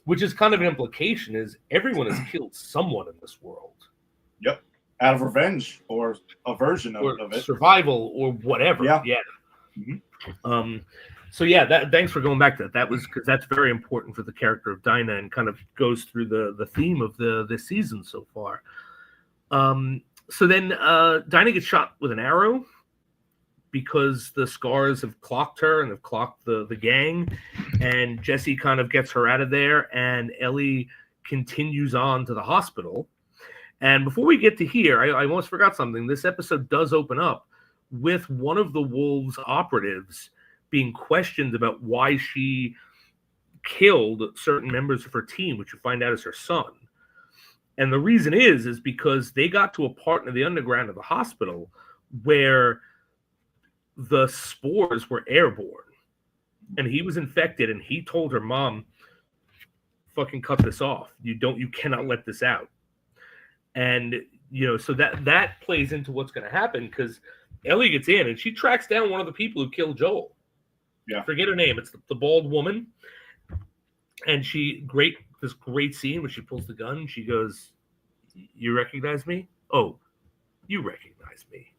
Which is kind of an implication is everyone has killed someone in this world. Yep. Out of revenge or a version of it. Survival or whatever. Yeah. Mm-hmm. So yeah, thanks for going back to that. That was because that's very important for the character of Dinah and kind of goes through the theme of the season so far. So then Dinah gets shot with an arrow because the Scars have clocked her and have clocked the gang, and Jesse kind of gets her out of there, and Ellie continues on to the hospital. And before we get to here, I almost forgot something. This episode does open up with one of the Wolves operatives being questioned about why she killed certain members of her team, which you find out is her son. And the reason is because they got to a part in the underground of the hospital where the spores were airborne. And he was infected, and he told her, Mom, fucking cut this off. You cannot let this out. And, so that plays into what's going to happen, because Ellie gets in, and she tracks down one of the people who killed Joel. Yeah. Forget her name. It's the bald woman. And this great scene where she pulls the gun. She goes, you recognize me? Oh, you recognize me.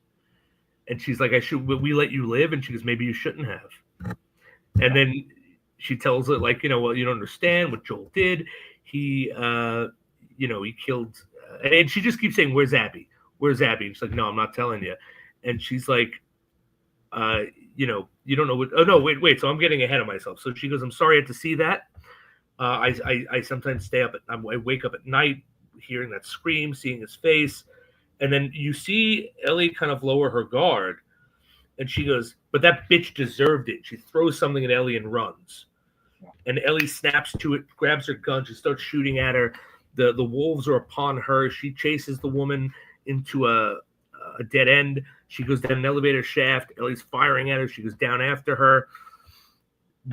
And she's like, we let you live? And she goes, maybe you shouldn't have. And then she tells it like, well, you don't understand what Joel did. He killed, and she just keeps saying, where's Abby? Where's Abby? And she's like, no, I'm not telling you. And she's like, you don't know what, oh no, wait. So I'm getting ahead of myself. So she goes, I'm sorry I had to see that. I sometimes I wake up at night hearing that scream, seeing his face. And then you see Ellie kind of lower her guard. And she goes, but that bitch deserved it. She throws something at Ellie and runs. And Ellie snaps to it, grabs her gun. She starts shooting at her. The wolves are upon her. She chases the woman into a dead end. She goes down an elevator shaft. Ellie's firing at her. She goes down after her.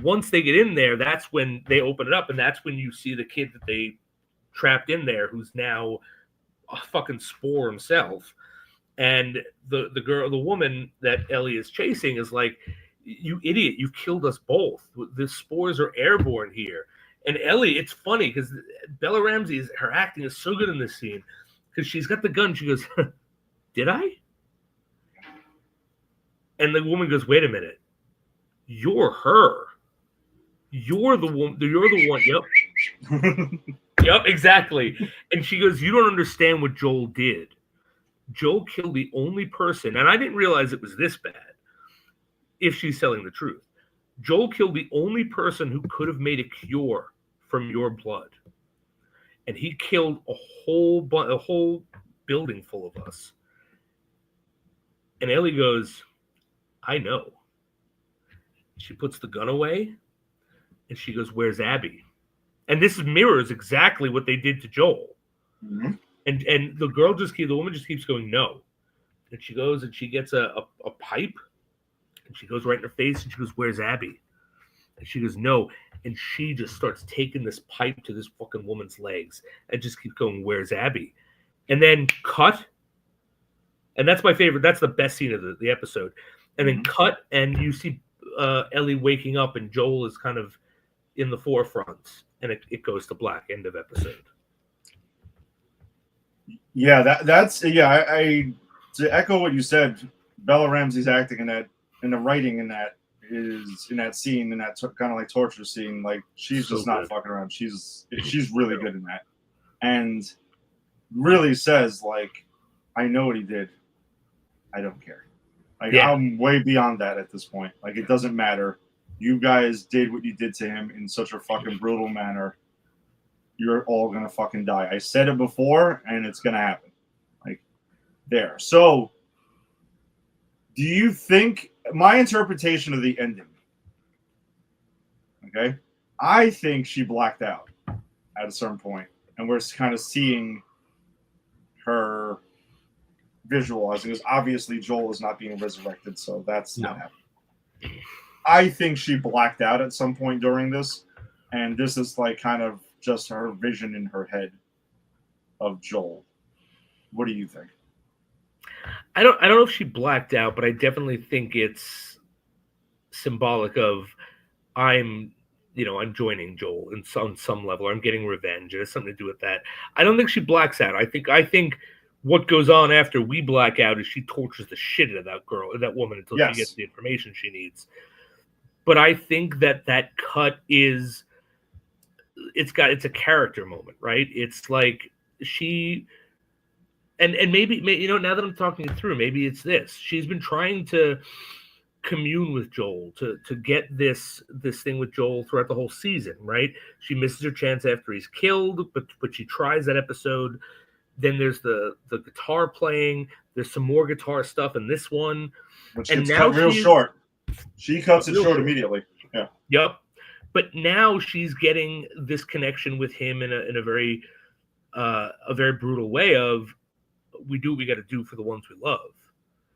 Once they get in there, that's when they open it up. And that's when you see the kid that they trapped in there, who's now a fucking spore himself. And the woman that Ellie is chasing is like, you idiot, you killed us both. The spores are airborne here. And Ellie, it's funny because Bella Ramsey, her acting is so good in this scene because she's got the gun. She goes, did I? And the woman goes, wait a minute. You're her. You're the one. You're the one. Yep. Yep, exactly. And she goes, you don't understand what Joel did. Joel killed the only person, and I didn't realize it was this bad, if she's telling the truth. Joel killed the only person who could have made a cure from your blood. And he killed a whole building full of us. And Ellie goes, I know. She puts the gun away, and she goes, where's Abby? And this mirrors exactly what they did to Joel. Mm-hmm. And the woman just keeps going, no. And she goes and she gets a pipe, and she goes right in her face, and she goes, where's Abby? And she goes, no. And she just starts taking this pipe to this fucking woman's legs and just keeps going, where's Abby? And then cut. And that's my favorite. That's the best scene of the episode. And then cut, and you see Ellie waking up, and Joel is kind of in the forefront. And it goes to black, end of episode. Yeah, I to echo what you said, Bella Ramsey's acting in that, and the writing in that is in that scene, in that kind of like torture scene, like she's so just not fucking around. She's really good in that, and really says like, I know what he did. I don't care. Like I'm way beyond that at this point. Like it doesn't matter. You guys did what you did to him in such a fucking brutal manner. You're all gonna fucking die. I said it before, and it's gonna happen. Like there. So, do you think my interpretation of the ending? Okay, I think she blacked out at a certain point, and we're kind of seeing her visualizing. Because obviously Joel is not being resurrected, so that's not happening. I think she blacked out at some point during this, and this is like kind of just her vision in her head of Joel. What do you think? I don't know if she blacked out, but I definitely think it's symbolic of I'm joining Joel on some level. I'm getting revenge. It has something to do with that. I don't think she blacks out. I think what goes on after we black out is she tortures the shit out of that woman until she gets the information she needs. But I think that cut is it's a character moment, right? It's like she and maybe now that I'm talking it through, maybe it's this. She's been trying to commune with Joel to get this thing with Joel throughout the whole season, right? She misses her chance after he's killed, but she tries that episode. Then there's the guitar playing. There's some more guitar stuff in this one. Which and gets now cut real she's- short. She cuts it real short short. immediately. Yeah. Yep. But now she's getting this connection with him in a very brutal way of, we do what we got to do for the ones we love.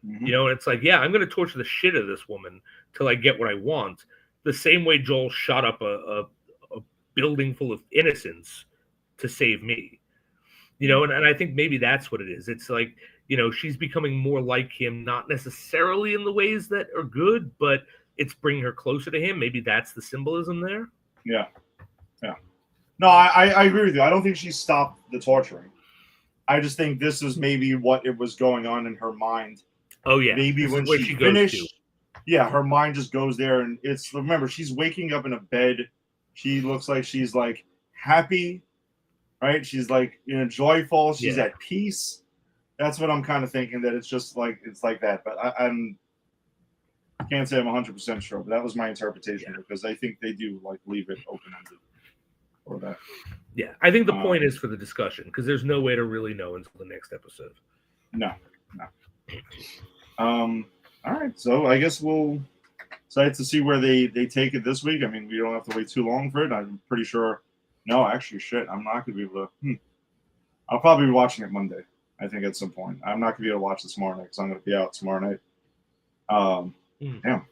Mhm. You know, and it's like, yeah, I'm going to torture the shit out of this woman till I get what I want. The same way Joel shot up a building full of innocents to save me. You know, and I think maybe that's what it is. It's like, you know, she's becoming more like him, not necessarily in the ways that are good, but it's bringing her closer to him. Maybe that's the symbolism there. Yeah. Yeah. No, I agree with you. I don't think she stopped the torturing. I just think this is maybe what it was going on in her mind. Oh, yeah. Maybe This is when where she goes finished, to. yeah, her mind just goes there. And it's, remember, she's waking up in a bed. She looks like she's like happy, right? She's like, you know, joyful. She's Yeah. at peace. That's what I'm kind of thinking, that it's just like, it's like that. But I can't say I'm 100% sure, but that was my interpretation, because I think they do like leave it open-ended for that. Yeah, I think the point is for the discussion, because there's no way to really know until the next episode. No. All right, so I guess we'll decide to see where they take it this week. I mean, we don't have to wait too long for it. I'm pretty sure. No, actually, shit, I'm not going to be able to. I'll probably be watching it Monday, I think, at some point. I'm not going to be able to watch it tomorrow night because I'm going to be out tomorrow night. Damn.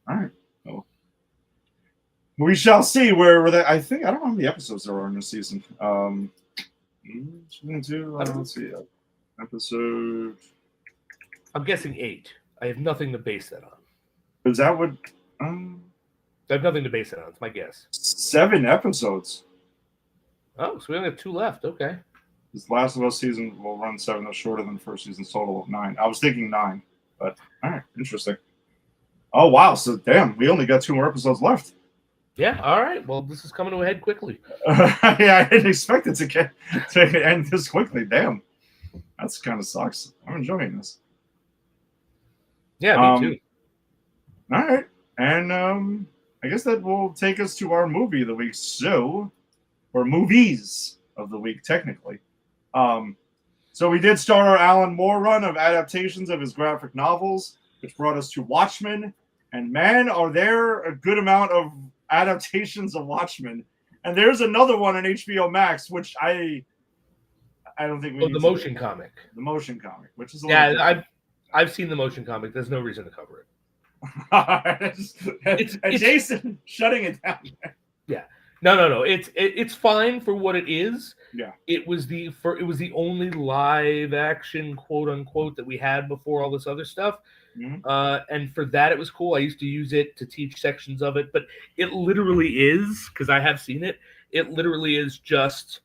All right. Well, we shall see where they. I think, I don't know how many episodes there are in this season. Let's see. Episode. I'm guessing 8. I have nothing to base that on. Is that what? I have nothing to base it on. It's my guess. 7 episodes. Oh, so we only have 2 left. Okay. This Last of Us season will run 7. That's shorter than the first season's total of 9. I was thinking 9, but all right, interesting. Oh wow! So damn, we only got 2 more episodes left. Yeah. All right. Well, this is coming to a head quickly. Yeah, I didn't expect it to end this quickly. Damn, that's kind of sucks. I'm enjoying this. Yeah, me too. All right, and I guess that will take us to our movie of the week. So, or movies of the week, technically. So we did start our Alan Moore run of adaptations of his graphic novels, which brought us to Watchmen. And man, are there a good amount of adaptations of Watchmen. And there's another one on HBO Max, which I don't think we need the to motion do. comic. The motion comic, which is I've seen the motion comic. There's no reason to cover it. and Jason shutting it down. Yeah. No. It's fine for what it is. Yeah. It was the only live action quote unquote that we had before all this other stuff. Mm-hmm. And for that, it was cool. I used to use it to teach sections of it, but it literally is, because I have seen it. It literally is just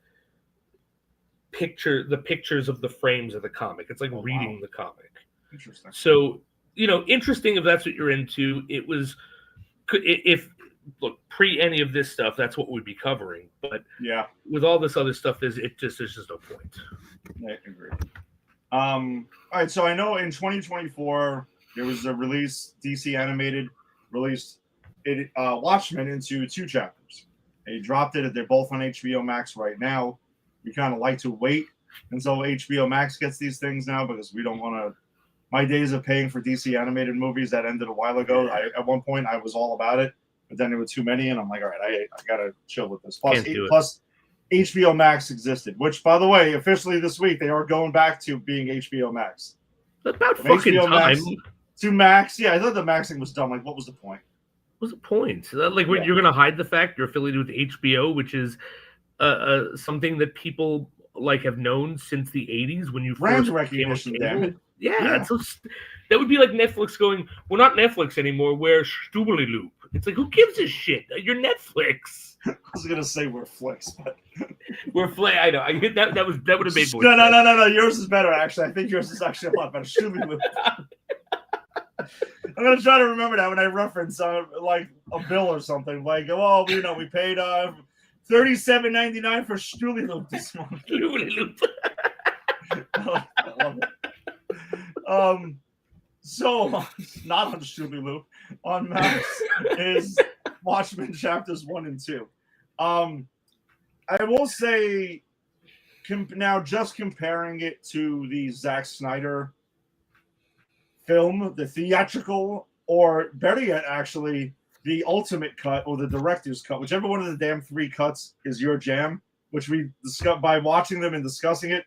the pictures of the frames of the comic. It's like reading the comic. Interesting. So, interesting if that's what you're into. It was, pre any of this stuff, that's what we'd be covering. But yeah, with all this other stuff, there's just no point. I agree. All right, so I know in 2024 there was a release, DC Animated released it, Watchmen into 2 chapters. They dropped it. They're both on HBO Max right now. We kind of like to wait until HBO Max gets these things now, because we don't want to. My days of paying for DC Animated movies, that ended a while ago. At one point, I was all about it, but then there were too many, and I'm like, all right, I gotta chill with this. Plus HBO Max existed, which, by the way, officially this week they are going back to being HBO Max. About fucking HBO time. Max to Max. Yeah, I thought the maxing was dumb. Like, what was the point? What was the point? Like, when you're going to hide the fact you're affiliated with HBO, which is something that people have known since the 80s when you brand first recognition. Damn it. Yeah. So that would be like Netflix going, "We're not Netflix anymore. We're Stubely Loop." It's like, who gives a shit? You're Netflix. I was gonna say we're Flix, but we're Flix. I know. That would have made more sense. No. Yours is better, actually. I think yours is actually a lot better. Stubely Loop. I'm gonna try to remember that when I reference like a bill or something. Like, oh, we paid $37.99 for Stubely Loop this month. Stubely Loop. I love it. So not on Stubely Loop, on Max is Watchmen chapters 1 and 2. I will say now, just comparing it to the Zack Snyder film, the theatrical, or better yet, actually, the ultimate cut or the director's cut, whichever one of the damn 3 cuts is your jam, which we discussed by watching them and discussing it.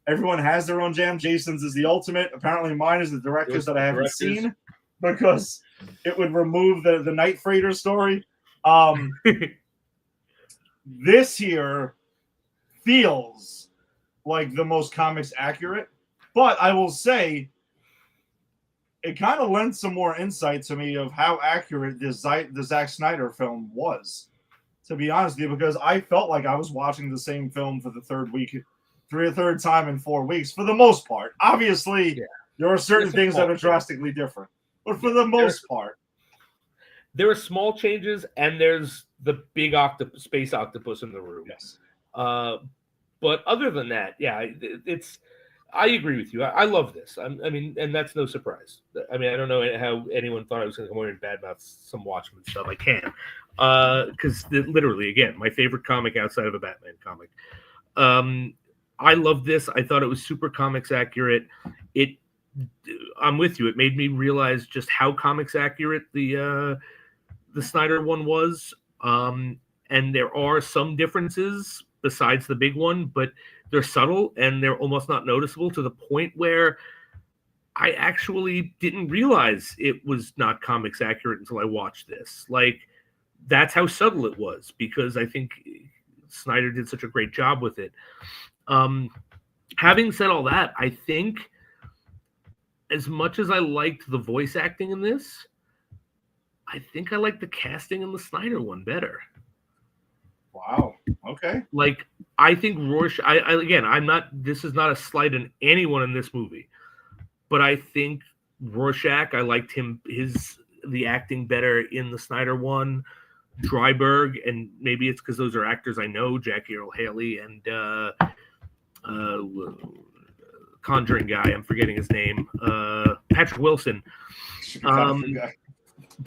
Everyone has their own jam. Jason's is the ultimate. Apparently, mine is the director's that I haven't seen because it would remove the Night Freighter story. This here feels like the most comics accurate, but I will say it kind of lends some more insight to me of how accurate the Zack Snyder film was, to be honest with you, because I felt like I was watching the same film for the third time in 4 weeks for the most part. Obviously, there are certain things that are drastically different, but for the most part. There are small changes, and there's the big space octopus in the room. Yes. But other than that, yeah, I agree with you. I love this. I mean, and that's no surprise. I mean, I don't know how anyone thought I was going to come over and badmouth some Watchmen stuff. I can, because literally, again, my favorite comic outside of a Batman comic. I love this. I thought it was super comics accurate. I'm with you. It made me realize just how comics accurate the Snyder one was. And there are some differences besides the big one, but they're subtle and they're almost not noticeable, to the point where I actually didn't realize it was not comics accurate until I watched this. Like, that's how subtle it was, because I think Snyder did such a great job with it. Having said all that, I think as much as I liked the voice acting in this, I think I like the casting in the Snyder one better. Wow. Okay. Like, I think Rorschach, this is not a slight on anyone in this movie, but I think Rorschach, I liked the acting better in the Snyder one. Dryberg, and maybe it's because those are actors I know, Jackie Earle Haley and Conjuring guy, I'm forgetting his name, Patrick Wilson.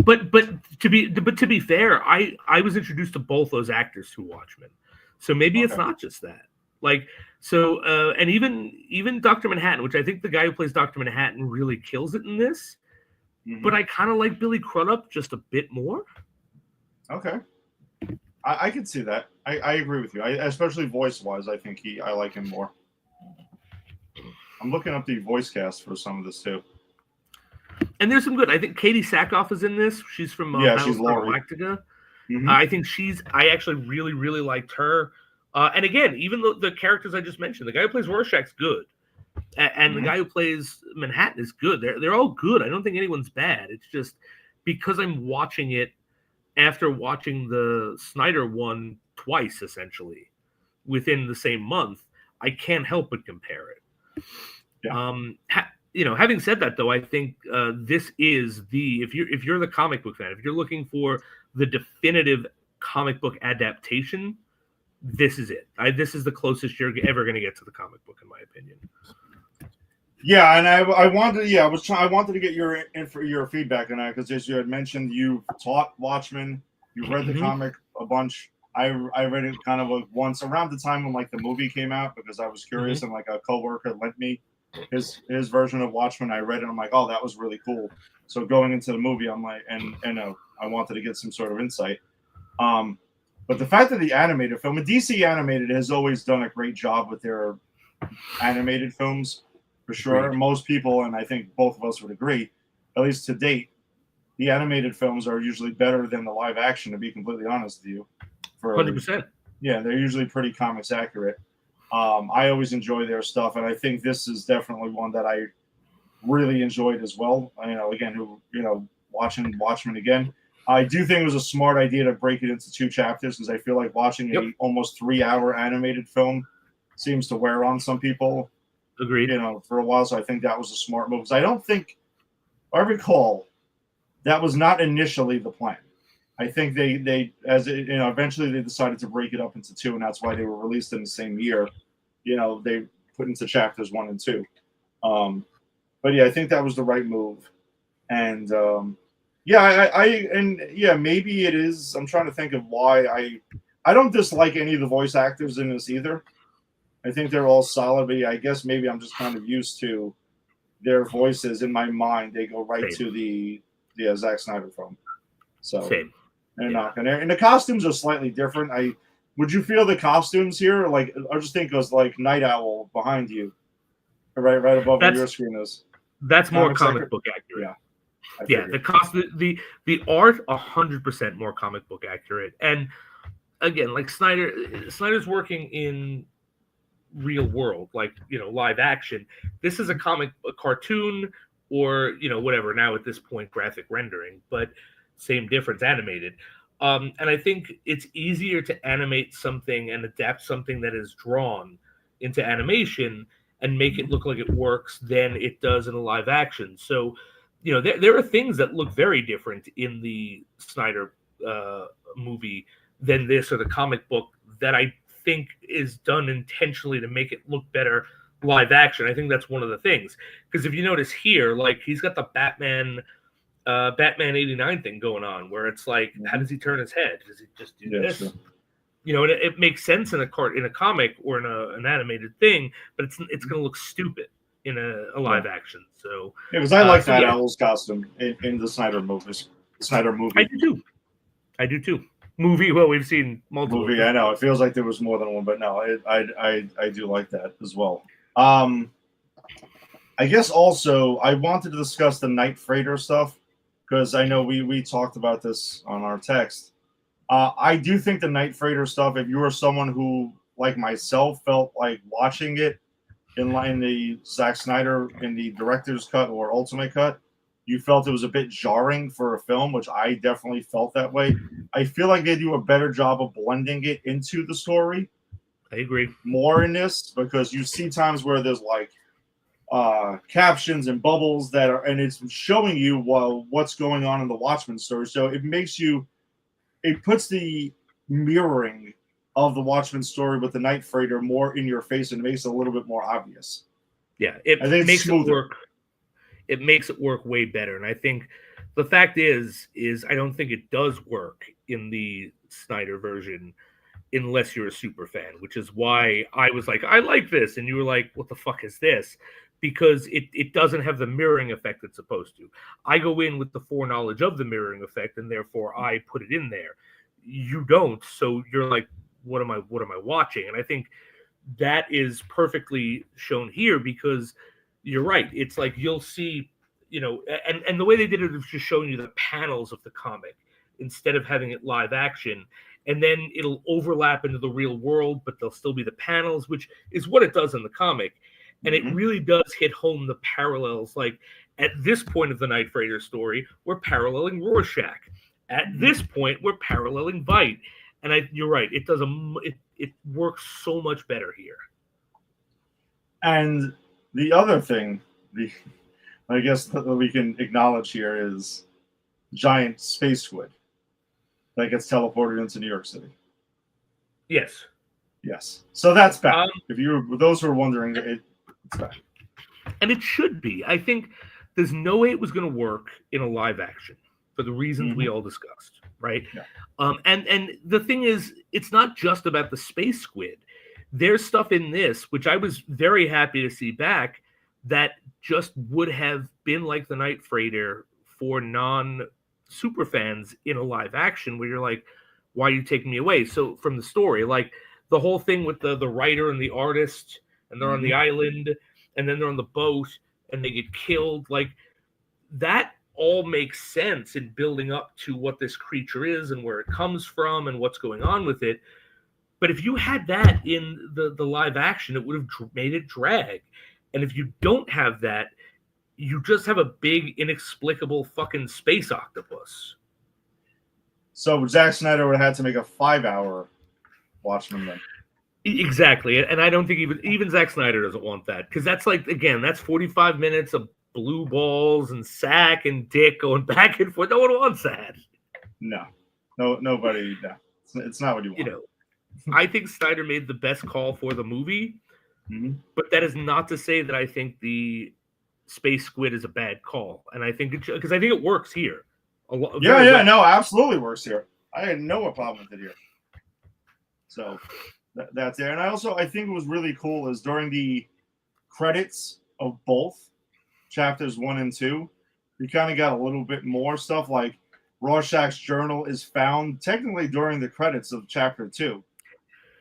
But to be fair, I was introduced to both those actors through Watchmen, so maybe it's not just that. Like, so and even Dr. Manhattan, which I think the guy who plays Dr. Manhattan really kills it in this. Mm-hmm. But I kind of like Billy Crudup just a bit more. Okay, I can see that. I agree with you. Especially voice wise, I think I like him more. I'm looking up the voice cast for some of this too. And there's some good. I think Katie Sackhoff is in this. She's from she's Galactica. Mm-hmm. I actually really, really liked her. And again, even the characters I just mentioned, the guy who plays Rorschach's good, and the guy who plays Manhattan is good. They're all good. I don't think anyone's bad. It's just because I'm watching it after watching the Snyder one twice, essentially within the same month, I can't help but compare it. Yeah. Having said that, though, I think this is if you're the comic book fan, if you're looking for the definitive comic book adaptation, this is it. This is the closest you're ever going to get to the comic book, in my opinion. Yeah, and I wanted to get your feedback on that, because as you had mentioned, you taught Watchmen, you read the comic a bunch. I read it kind of like once around the time when like the movie came out, because I was curious, and like a coworker lent me his version of Watchmen. I read it, and I'm like, oh, that was really cool. So going into the movie, I'm like, and I wanted to get some sort of insight. But the fact that the animated film, and DC Animated has always done a great job with their animated films. For sure, right. Most people, and I think both of us would agree, at least to date, the animated films are usually better than the live action, to be completely honest with you. 100%. Yeah, they're usually pretty comics accurate. I always enjoy their stuff, and I think this is definitely one that I really enjoyed as well. Watching Watchmen again. I do think it was a smart idea to break it into 2 chapters, because I feel like watching a almost 3-hour animated film seems to wear on some people. Agreed. For a while, so I think that was a smart move. Because I don't think, I recall, that was not initially the plan. I think they eventually they decided to break it up into 2, and that's why they were released in the same year. They put into chapters 1 and 2. But yeah, I think that was the right move. And maybe it is. I'm trying to think of why I don't dislike any of the voice actors in this either. I think they're all solid, but yeah, I guess maybe I'm just kind of used to, their voices in my mind, they go right Same. to the Zack Snyder film. So Same. they're not gonna. And the costumes are slightly different. Would you feel the costumes here? Like I just think it was like Night Owl behind you, right above where your screen is. That's more comic book accurate. Yeah. Yeah, the costume, the art, 100% more comic book accurate. And again, like Snyder's working in real world, like live action. This is a cartoon, or whatever. Now at this point, graphic rendering, but same difference, animated. And I think it's easier to animate something and adapt something that is drawn into animation and make it look like it works than it does in a live action. So, there are things that look very different in the Snyder movie than this or the comic book that I think is done intentionally to make it look better live action. I think that's one of the things. Because if you notice here, like he's got the Batman 89 thing going on, where it's like, how does he turn his head? Does he just do this? Sure. And it makes sense in a comic or in an animated thing, but it's going to look stupid in a live action. So because I like that Owl's costume in the Snyder movies. Snyder movie. I do too. Movie. Well, we've seen multiple. Movie. I know it feels like there was more than one, but no, I do like that as well. I guess also I wanted to discuss the Night Freighter stuff because I know we talked about this on our text. I do think the Night Freighter stuff, if you were someone who, like myself, felt like watching it in the Zack Snyder in the director's cut or ultimate cut, you felt it was a bit jarring for a film, which I definitely felt that way. I feel like they do a better job of blending it into the story. I agree. More in this, because you see times where there's like captions and bubbles and it's showing you what's going on in the Watchmen story. So it puts the mirroring of the Watchmen story with the Night Freighter more in your face, and it makes it a little bit more obvious. Yeah, it makes it work. It makes it work way better. And I think the fact is I don't think it does work in the Snyder version unless you're a super fan, which is why I was like, I like this. And you were like, what the fuck is this? Because it doesn't have the mirroring effect it's supposed to. I go in with the foreknowledge of the mirroring effect, and therefore I put it in there. You don't. So you're like, what am I watching? And I think that is perfectly shown here, because you're right. It's like you'll see, and the way they did it was just showing you the panels of the comic instead of having it live action. And then it'll overlap into the real world, but there'll still be the panels, which is what it does in the comic. And it really does hit home the parallels. Like at this point of the Night Freighter story, we're paralleling Rorschach. At this point, we're paralleling Vite. And you're right. It does it works so much better here. And the other thing, I guess that we can acknowledge here is giant space squid that gets teleported into New York City. Yes. So that's back. Those who are wondering, it's back. And it should be. I think there's no way it was going to work in a live action for the reasons we all discussed, right? Yeah. And the thing is, it's not just about the space squid. There's stuff in this, which I was very happy to see back, that just would have been like the Night Freighter for non-super fans in a live action, where you're like, why are you taking me away? So from the story, like the whole thing with the writer and the artist, and they're on the island, and then they're on the boat, and they get killed, like that all makes sense in building up to what this creature is and where it comes from and what's going on with it. But if you had that in the live action, it would have made it drag. And if you don't have that, you just have a big, inexplicable fucking space octopus. So Zack Snyder would have had to make a 5-hour Watchmen then. Exactly. And I don't think even Zack Snyder doesn't want that. Because that's like, again, that's 45 minutes of blue balls and sack and dick going back and forth. No one wants that. No, nobody. No, it's not what you want. I think Snyder made the best call for the movie, but that is not to say that I think the space squid is a bad call. And I think because I think it works here. No, absolutely works here. I had no problem with it here. So that's there. And I think it was really cool is during the credits of both, chapters 1 and 2, you kind of got a little bit more stuff. Like Rorschach's journal is found technically during the credits of chapter 2,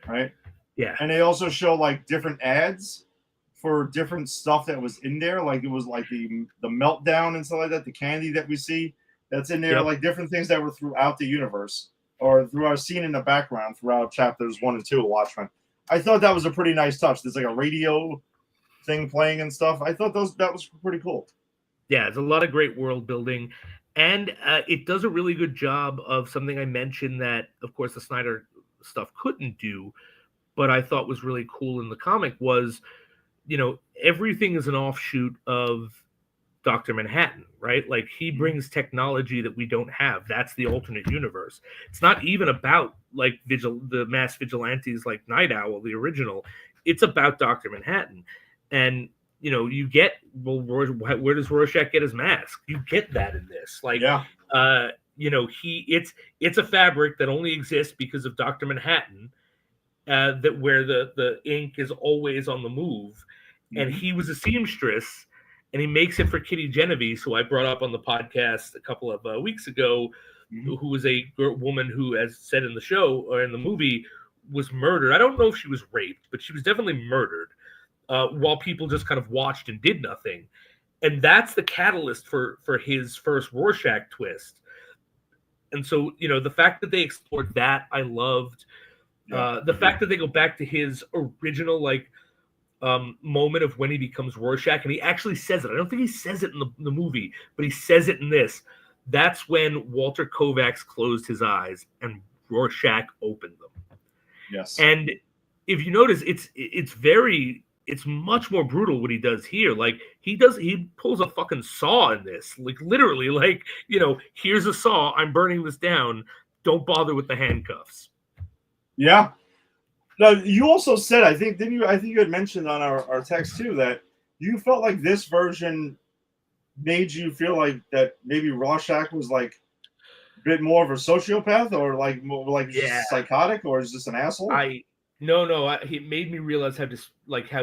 right? Yeah. And they also show like different ads for different stuff that was in there. Like it was like the meltdown and stuff like that, the candy that we see that's in there, like different things that were throughout the universe or through our scene in the background throughout chapters 1 and 2 of Watchmen. I thought that was a pretty nice touch. There's like a radio thing playing and stuff. I thought that was pretty cool. Yeah, it's a lot of great world building, and it does a really good job of something I mentioned that, of course, the Snyder stuff couldn't do, but I thought was really cool in the comic was, everything is an offshoot of Dr. Manhattan, right? Like he brings technology that we don't have. That's the alternate universe. It's not even about like the mass vigilantes like Night Owl, the original. It's about Dr. Manhattan. And you get, where does Rorschach get his mask? You get that in this. Like, it's a fabric that only exists because of Dr. Manhattan, that where the ink is always on the move. And he was a seamstress, and he makes it for Kitty Genovese, who I brought up on the podcast a couple of weeks ago, who was a woman who, as said in the show or in the movie, was murdered. I don't know if she was raped, but she was definitely murdered while people just kind of watched and did nothing. And that's the catalyst for his first Rorschach twist. And so, the fact that they explored that, I loved. The fact that they go back to his original, moment of when he becomes Rorschach, and he actually says it. I don't think he says it in the movie, but he says it in this. That's when Walter Kovacs closed his eyes and Rorschach opened them. Yes. And if you notice, it's much more brutal what he does here. Like he pulls a fucking saw in this. Like literally, here's a saw. I'm burning this down. Don't bother with the handcuffs. Yeah. Now, you also said, I think you had mentioned on our text too, that you felt like this version made you feel like that maybe Rorschach was like a bit more of a sociopath or just psychotic, or is just an asshole? It made me realize how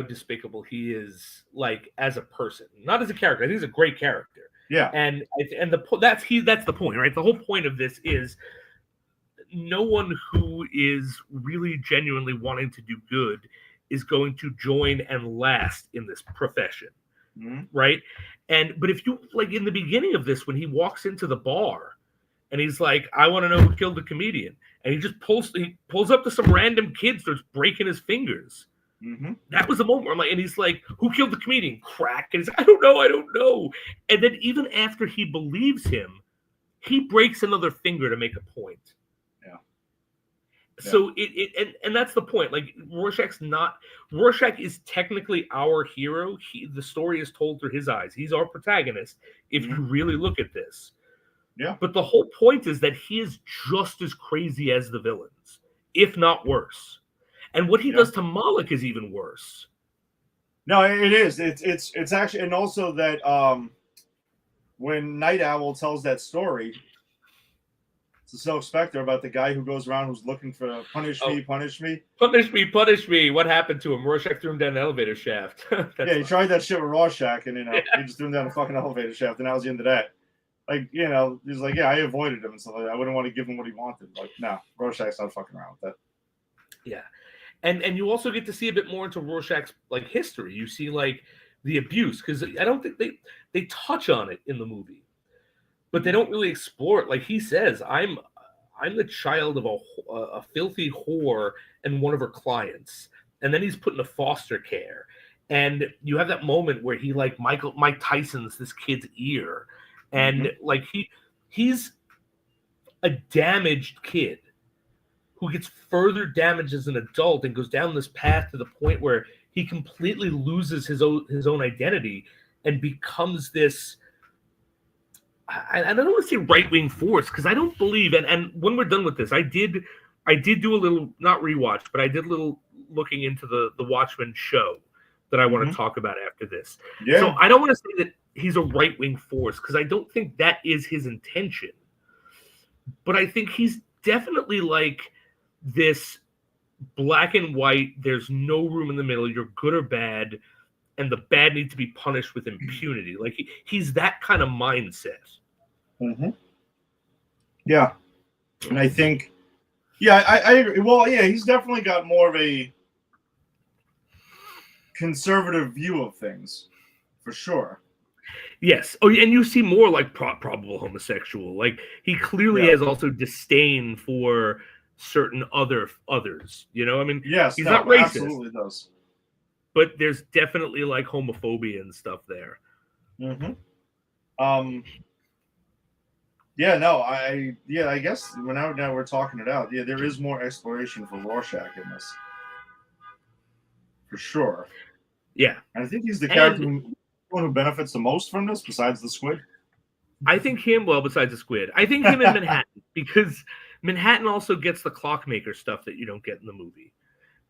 despicable he is, like as a person, not as a character. I think he's a great character. Yeah. And that's the point, right? The whole point of this is no one who is really genuinely wanting to do good is going to join and last in this profession, right? But if you in the beginning of this, when he walks into the bar and he's like, I want to know who killed the comedian, and he just pulls up to some random kid, starts breaking his fingers. That was the moment where I'm like, and he's like, who killed the comedian? Crack. And he's like, I don't know. And then even after he believes him, he breaks another finger to make a point. So and that's the point. Like Rorschach is technically our hero. The story is told through his eyes. He's our protagonist if you really look at this. Yeah. But the whole point is that he is just as crazy as the villains, if not worse. And what he does to Moloch is even worse. No, it is. It's actually, and also that when Night Owl tells that story, it's a Silk Spectre about the guy who goes around who's looking for punish me. What happened to him? Rorschach threw him down an elevator shaft. He tried that shit with Rorschach, and he just threw him down a fucking elevator shaft, and that was the end of that. He's like, I avoided him and stuff like that. I wouldn't want to give him what he wanted. Like, no, Rorschach's not fucking around with that. Yeah. And you also get to see a bit more into Rorschach's history. You see the abuse, because I don't think they touch on it in the movie. But they don't really explore it. Like he says, I'm the child of a filthy whore and one of her clients. And then he's put into foster care. And you have that moment where he Mike Tyson's this kid's ear. And he's a damaged kid who gets further damaged as an adult and goes down this path to the point where he completely loses his own identity and becomes this, I don't want to say right-wing force, because I don't believe, and when we're done with this, I did do a little, not rewatch, but I did a little looking into the Watchmen show that I want to talk about after this. Yeah. So I don't want to say that he's a right-wing force, because I don't think that is his intention. But I think he's definitely this black and white, there's no room in the middle, you're good or bad, and the bad need to be punished with impunity. Like he's that kind of mindset. Mm-hmm. Yeah, and I think, yeah, I agree. Well, yeah, he's definitely got more of a conservative view of things, for sure. Yes. Oh, and you see more like probable homosexual. Like he clearly has also disdain for certain others. You know, I mean, Yes, he's not racist, absolutely does. but there's definitely like homophobia and stuff there. Mm-hmm. Yeah, no, I guess now we're talking it out. Yeah, there is more exploration for Rorschach in this, for sure. Yeah, and I think he's the character who benefits the most from this, besides the squid. I think him. Well, besides the squid, I think him in Manhattan, because Manhattan also gets the clockmaker stuff that you don't get in the movie,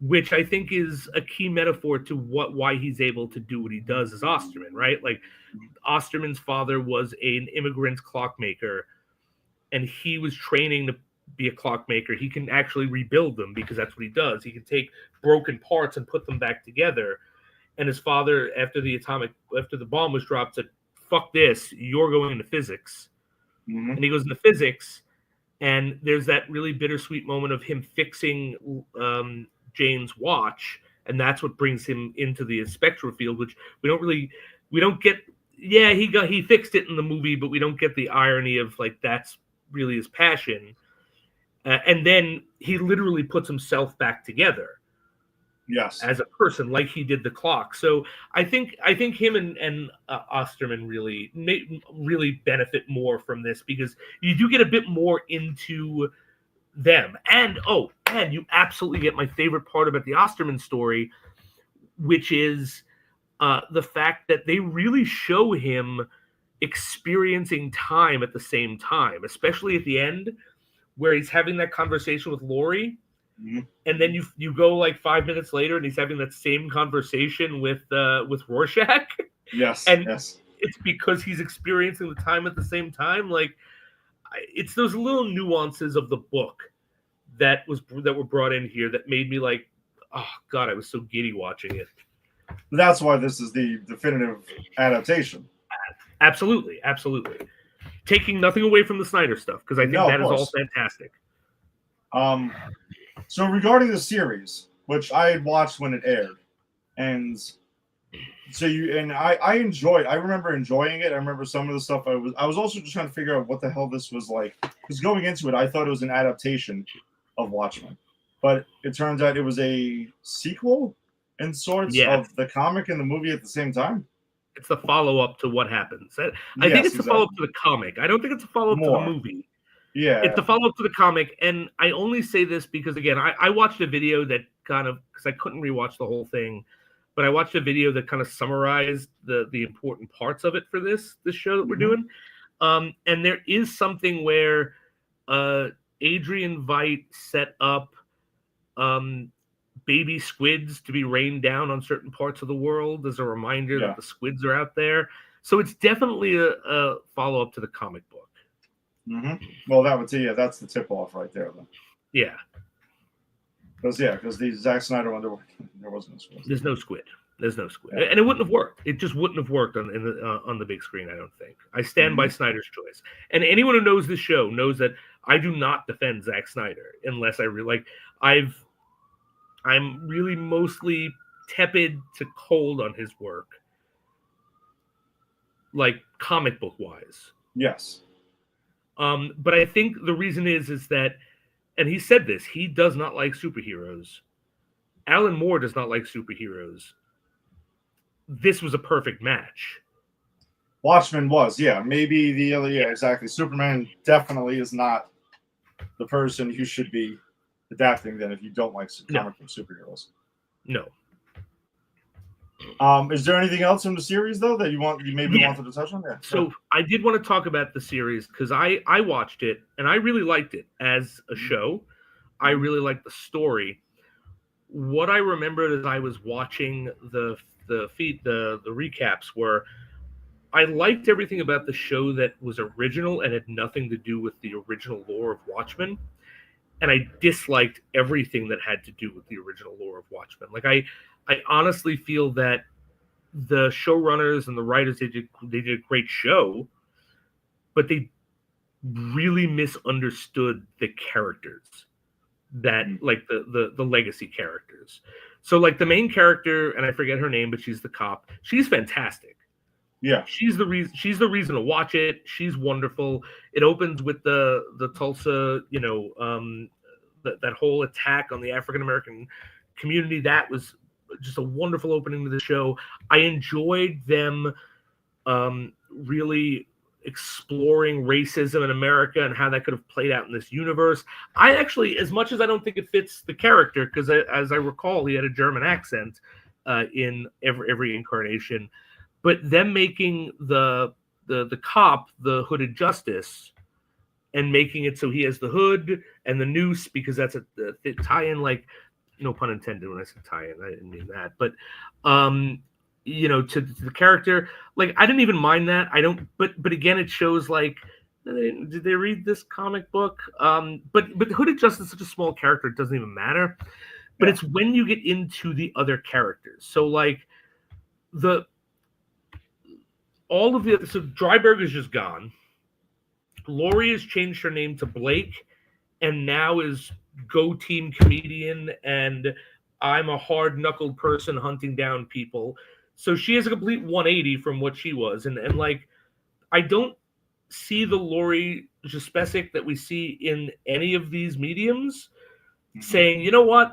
which I think is a key metaphor to why he's able to do what he does as Osterman, right? Like Osterman's father was an immigrant clockmaker, and he was training to be a clockmaker. He can actually rebuild them because that's what he does. He can take broken parts and put them back together. And his father, after the bomb was dropped, said, "Fuck this! You're going into physics." Mm-hmm. And he goes into physics, and there's that really bittersweet moment of him fixing Jane's watch, and that's what brings him into the spectral field, which we don't get. Yeah, he fixed it in the movie, but we don't get the irony of like that's really his passion. And then he literally puts himself back together. Yes, as a person, like he did the clock. So I think him and Osterman really benefit more from this, because you do get a bit more into them. And you absolutely get my favorite part about the Osterman story, which is the fact that they really show him experiencing time at the same time, especially at the end where he's having that conversation with Laurie. Mm-hmm. And then you go like 5 minutes later, and he's having that same conversation with Rorschach. Yes, and yes. It's because he's experiencing the time at the same time. Like it's those little nuances of the book that were brought in here that made me like, oh god, I was so giddy watching it. That's why this is the definitive adaptation. Absolutely, taking nothing away from the Snyder stuff, because I think that is all fantastic. So regarding the series, which I had watched when it aired, and so I remember enjoying it. I remember some of the stuff I was also just trying to figure out what the hell this was like, because going into it, I thought it was an adaptation of Watchmen, but it turns out it was a sequel in sorts of the comic and the movie at the same time. It's the follow-up to what happens. I think it's the follow-up to the comic. I don't think it's a follow-up to the movie. Yeah, it's the follow-up to the comic, and I only say this because, again, I watched a video that kind of, because I couldn't rewatch the whole thing, but I watched a video that kind of summarized the important parts of it for this show that we're doing. And there is something where Adrian Veidt set up baby squids to be rained down on certain parts of the world as a reminder that the squids are out there. So it's definitely a follow-up to the comic book. Mm-hmm. Well, that's the tip-off right there, then. Yeah. Because the Zack Snyder one, there wasn't a squid. There's no squid. And it wouldn't have worked. It just wouldn't have worked on the big screen, I don't think. I stand by Snyder's choice. And anyone who knows this show knows that I do not defend Zack Snyder unless I'm really mostly tepid to cold on his work, like comic book wise. Yes. But I think the reason is that, and he said this, he does not like superheroes. Alan Moore does not like superheroes. This was a perfect match. Watchmen was, maybe the other, exactly. Superman definitely is not the person you should be adapting then if you don't like comic book superheroes. No. Is there anything else from the series though that you wanted to touch on? Yeah. So I did want to talk about the series because I watched it and I really liked it as a show. I really liked the story. What I remembered as I was watching the recaps were I liked everything about the show that was original and had nothing to do with the original lore of Watchmen. And I disliked everything that had to do with the original lore of Watchmen. Like I honestly feel that the showrunners and the writers, they did a great show, but they really misunderstood the characters that like the legacy characters. So like the main character, and I forget her name, but she's the cop. She's fantastic. Yeah, she's the reason to watch it. She's wonderful. It opens with the Tulsa, that whole attack on the African American community. That was just a wonderful opening to the show. I enjoyed them really exploring racism in America and how that could have played out in this universe. I actually, as much as I don't think it fits the character, because as I recall, he had a German accent in every incarnation, but them making the cop the hooded justice and making it so he has the hood and the noose, because that's a tie-in, like, no pun intended when I said tie-in, I didn't mean that, but to the character, like, I didn't even mind that. I don't, but again, it shows like, did they read this comic book? But Hooded Justice is such a small character, it doesn't even matter. But it's when you get into the other characters. So like so Dryberg is just gone. Lori has changed her name to Blake, and now is Go Team Comedian, and I'm a hard-knuckled person hunting down people. So she has a complete 180 from what she was. And like, I don't see the Lori Jespesic that we see in any of these mediums saying, you know what?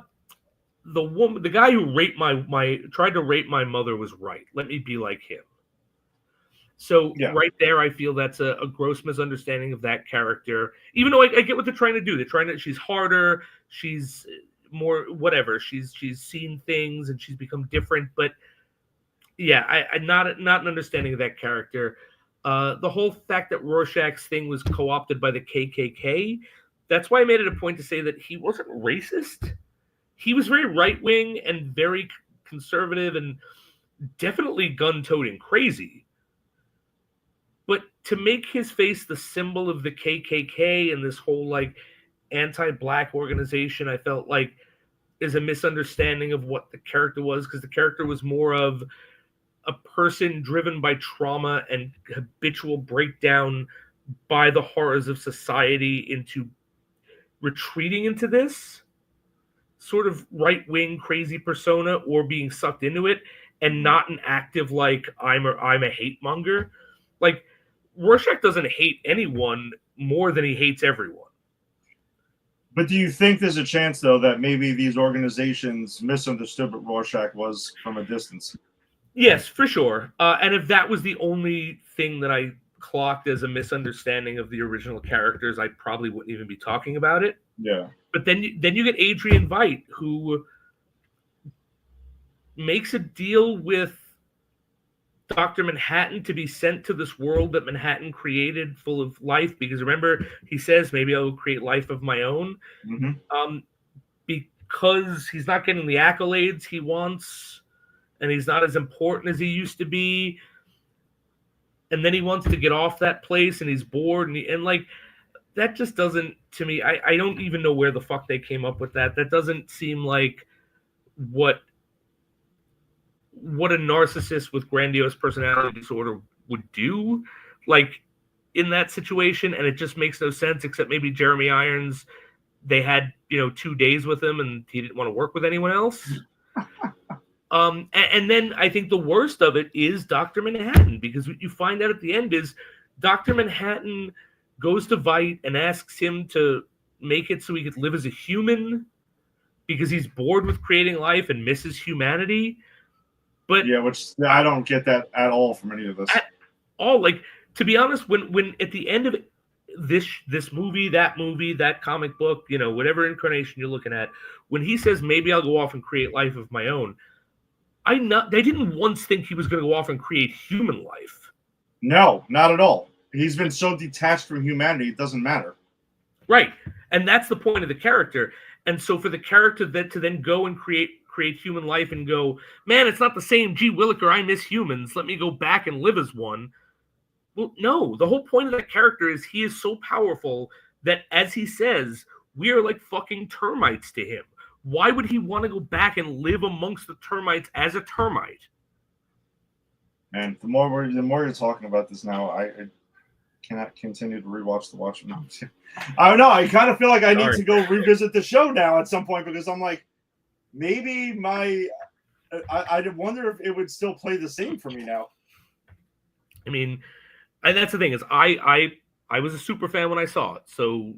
The guy who raped tried to rape my mother was right. Let me be like him. So right there, I feel that's a gross misunderstanding of that character. Even though I get what they're trying to do. She's harder. She's more whatever. She's seen things and she's become different. But yeah, I'm not an understanding of that character. The whole fact that Rorschach's thing was co-opted by the KKK. That's why I made it a point to say that he wasn't racist. He was very right-wing and very conservative and definitely gun-toting crazy. But to make his face the symbol of the KKK and this whole like anti-black organization, I felt like is a misunderstanding of what the character was, because the character was more of a person driven by trauma and habitual breakdown by the horrors of society into retreating into this sort of right-wing crazy persona, or being sucked into it, and not an active like I'm a hate monger. Like, Rorschach doesn't hate anyone more than he hates everyone. But do you think there's a chance, though, that maybe these organizations misunderstood what Rorschach was from a distance? Yes, for sure. And if that was the only thing that I clocked as a misunderstanding of the original characters, I probably wouldn't even be talking about it. Yeah. But then you get Adrian Veidt, who makes a deal with Dr. Manhattan to be sent to this world that Manhattan created full of life, because remember, he says, maybe I'll create life of my own. Mm-hmm. Because he's not getting the accolades he wants, and he's not as important as he used to be. And then he wants to get off that place, and he's bored, and like, that just doesn't, to me, I don't even know where the fuck they came up with that. That doesn't seem like what a narcissist with grandiose personality disorder would do, like, in that situation. And it just makes no sense, except maybe Jeremy Irons, they had 2 days with him and he didn't want to work with anyone else. And then I think the worst of it is Dr. Manhattan, because what you find out at the end is Dr. Manhattan goes to Veidt and asks him to make it so he could live as a human, because he's bored with creating life and misses humanity. But yeah, which I don't get that at all from any of this. At all, like, to be honest, when at the end of this movie, that comic book, whatever incarnation you're looking at, when he says maybe I'll go off and create life of my own, I didn't once think he was going to go off and create human life. No, not at all. He's been so detached from humanity, it doesn't matter. Right, and that's the point of the character. And so for the character to then go and create human life and go, man, it's not the same. Gee Williker, I miss humans. Let me go back and live as one. Well, no, the whole point of that character is he is so powerful that, as he says, we are like fucking termites to him. Why would he want to go back and live amongst the termites as a termite? And the more you're talking about this now, I cannot continue to rewatch the Watchmen. I don't know. I kind of feel like I need to go revisit the show now at some point because I'm like, maybe I wonder if it would still play the same for me now. I mean, and that's the thing is I was a super fan when I saw it, so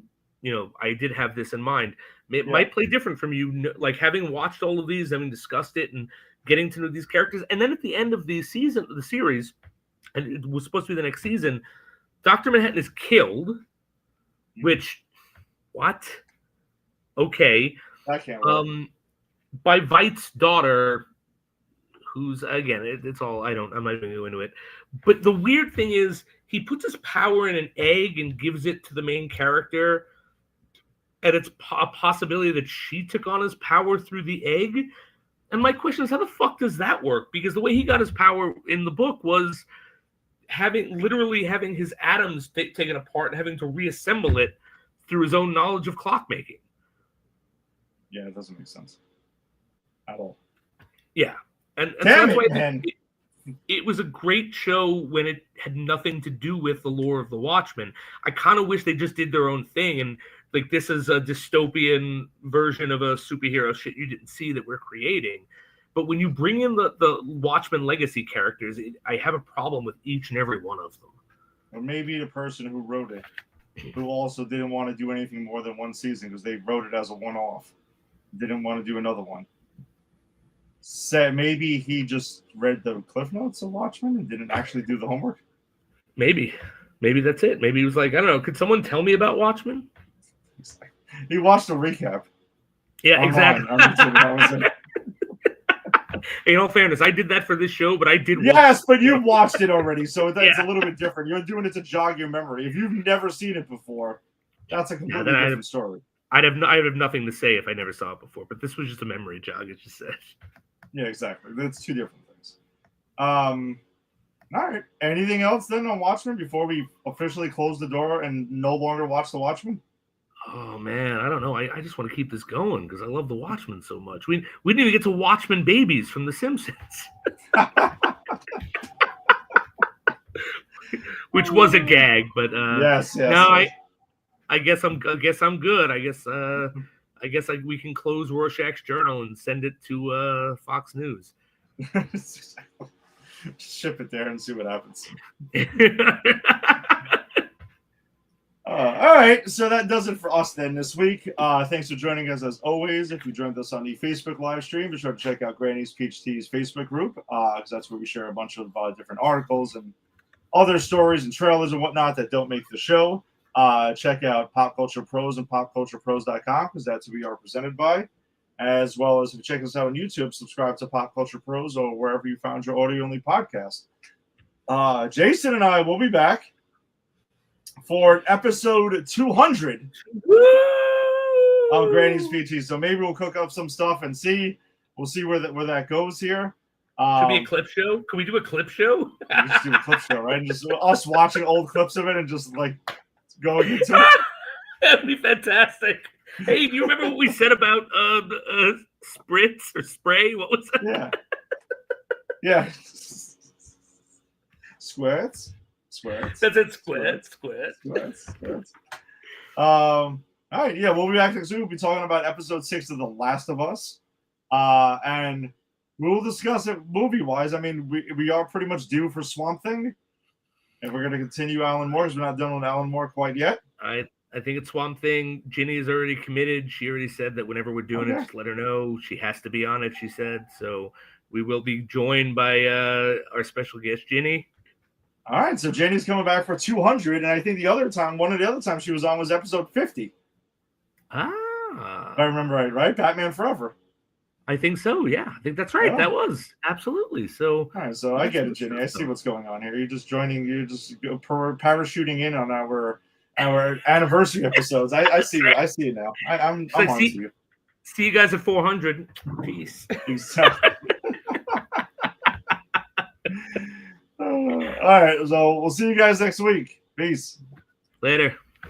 I did have this in mind. It might play different from you, like having watched all of these, having discussed it, and getting to know these characters, and then at the end of the series, and it was supposed to be the next season, Dr. Manhattan is killed. Which, what? Okay. I can't. Work. By Veight's daughter, who's again, it's all I'm not even going to go into it. But the weird thing is, he puts his power in an egg and gives it to the main character, and it's a possibility that she took on his power through the egg. And my question is, how the fuck does that work? Because the way he got his power in the book was literally having his atoms taken apart and having to reassemble it through his own knowledge of clockmaking. Yeah, it doesn't make sense at all. Yeah, and so that's why it was a great show when it had nothing to do with the lore of the Watchmen. I kind of wish they just did their own thing, and like this is a dystopian version of a superhero shit you didn't see that we're creating. But when you bring in the Watchmen legacy characters, I have a problem with each and every one of them. Or maybe the person who wrote it, who also didn't want to do anything more than one season because they wrote it as a one-off, didn't want to do another one. Said maybe he just read the Cliff Notes of Watchmen and didn't actually do the homework. Maybe that's it. Maybe he was like, I don't know. Could someone tell me about Watchmen? He watched a recap. Yeah, exactly. In all fairness, I did that for this show, but I did. Yes, but you watched it already, so that's a little bit different. You're doing it to jog your memory. If you've never seen it before, that's a completely different story. I'd have nothing to say if I never saw it before, but this was just a memory jog. It just said. Yeah, exactly. That's two different things. All right. Anything else then on Watchmen before we officially close the door and no longer watch the Watchmen? Oh man, I don't know. I just want to keep this going because I love the Watchmen so much. We didn't even get to Watchmen babies from The Simpsons, which was a gag. But yes. No, I guess I'm good. I guess we can close Rorschach's journal and send it to Fox News. Ship it there and see what happens. All right, so that does it for us then this week. Thanks for joining us as always. If you joined us on the Facebook live stream, be sure to check out Granny's PhD's Facebook group because that's where we share a bunch of different articles and other stories and trailers and whatnot that don't make the show. Check out Pop Culture Pros and popculturepros.com because that's who we are presented by. As well as if you check us out on YouTube, subscribe to Pop Culture Pros or wherever you found your audio-only podcast. Jason and I will be back for episode 200 of Granny's PT. So maybe we'll cook up some stuff and see. We'll see where that goes here. Could be a clip show. Can we do a clip show? We just do a clip show, right? And just us watching old clips of it and just like going into it. That'd be fantastic. Hey, do you remember what we said about spritz or spray? What was that? Yeah. Squirts. That's it. Squirts. All right. Yeah, we'll be back next week. We'll be talking about episode 6 of The Last of Us. And we'll discuss it movie-wise. I mean, we are pretty much due for Swamp Thing. And we're going to continue Alan Moore because we're not done with Alan Moore quite yet. I think it's Swamp Thing. Ginny is already committed. She already said that whenever we're doing it, just let her know. She has to be on it, she said. So we will be joined by our special guest, Ginny. All right, so Jenny's coming back for 200, and I think one of the other times she was on was episode 50. If I remember right? Batman Forever. I think so, yeah. I think that's right. That was. Absolutely. So all right, so I get it, Jenny. I see what's going on here. You're just parachuting in on our anniversary episodes. I see it now. I'm on to you. See you guys at 400. Peace. All right, so we'll see you guys next week. Peace. Later.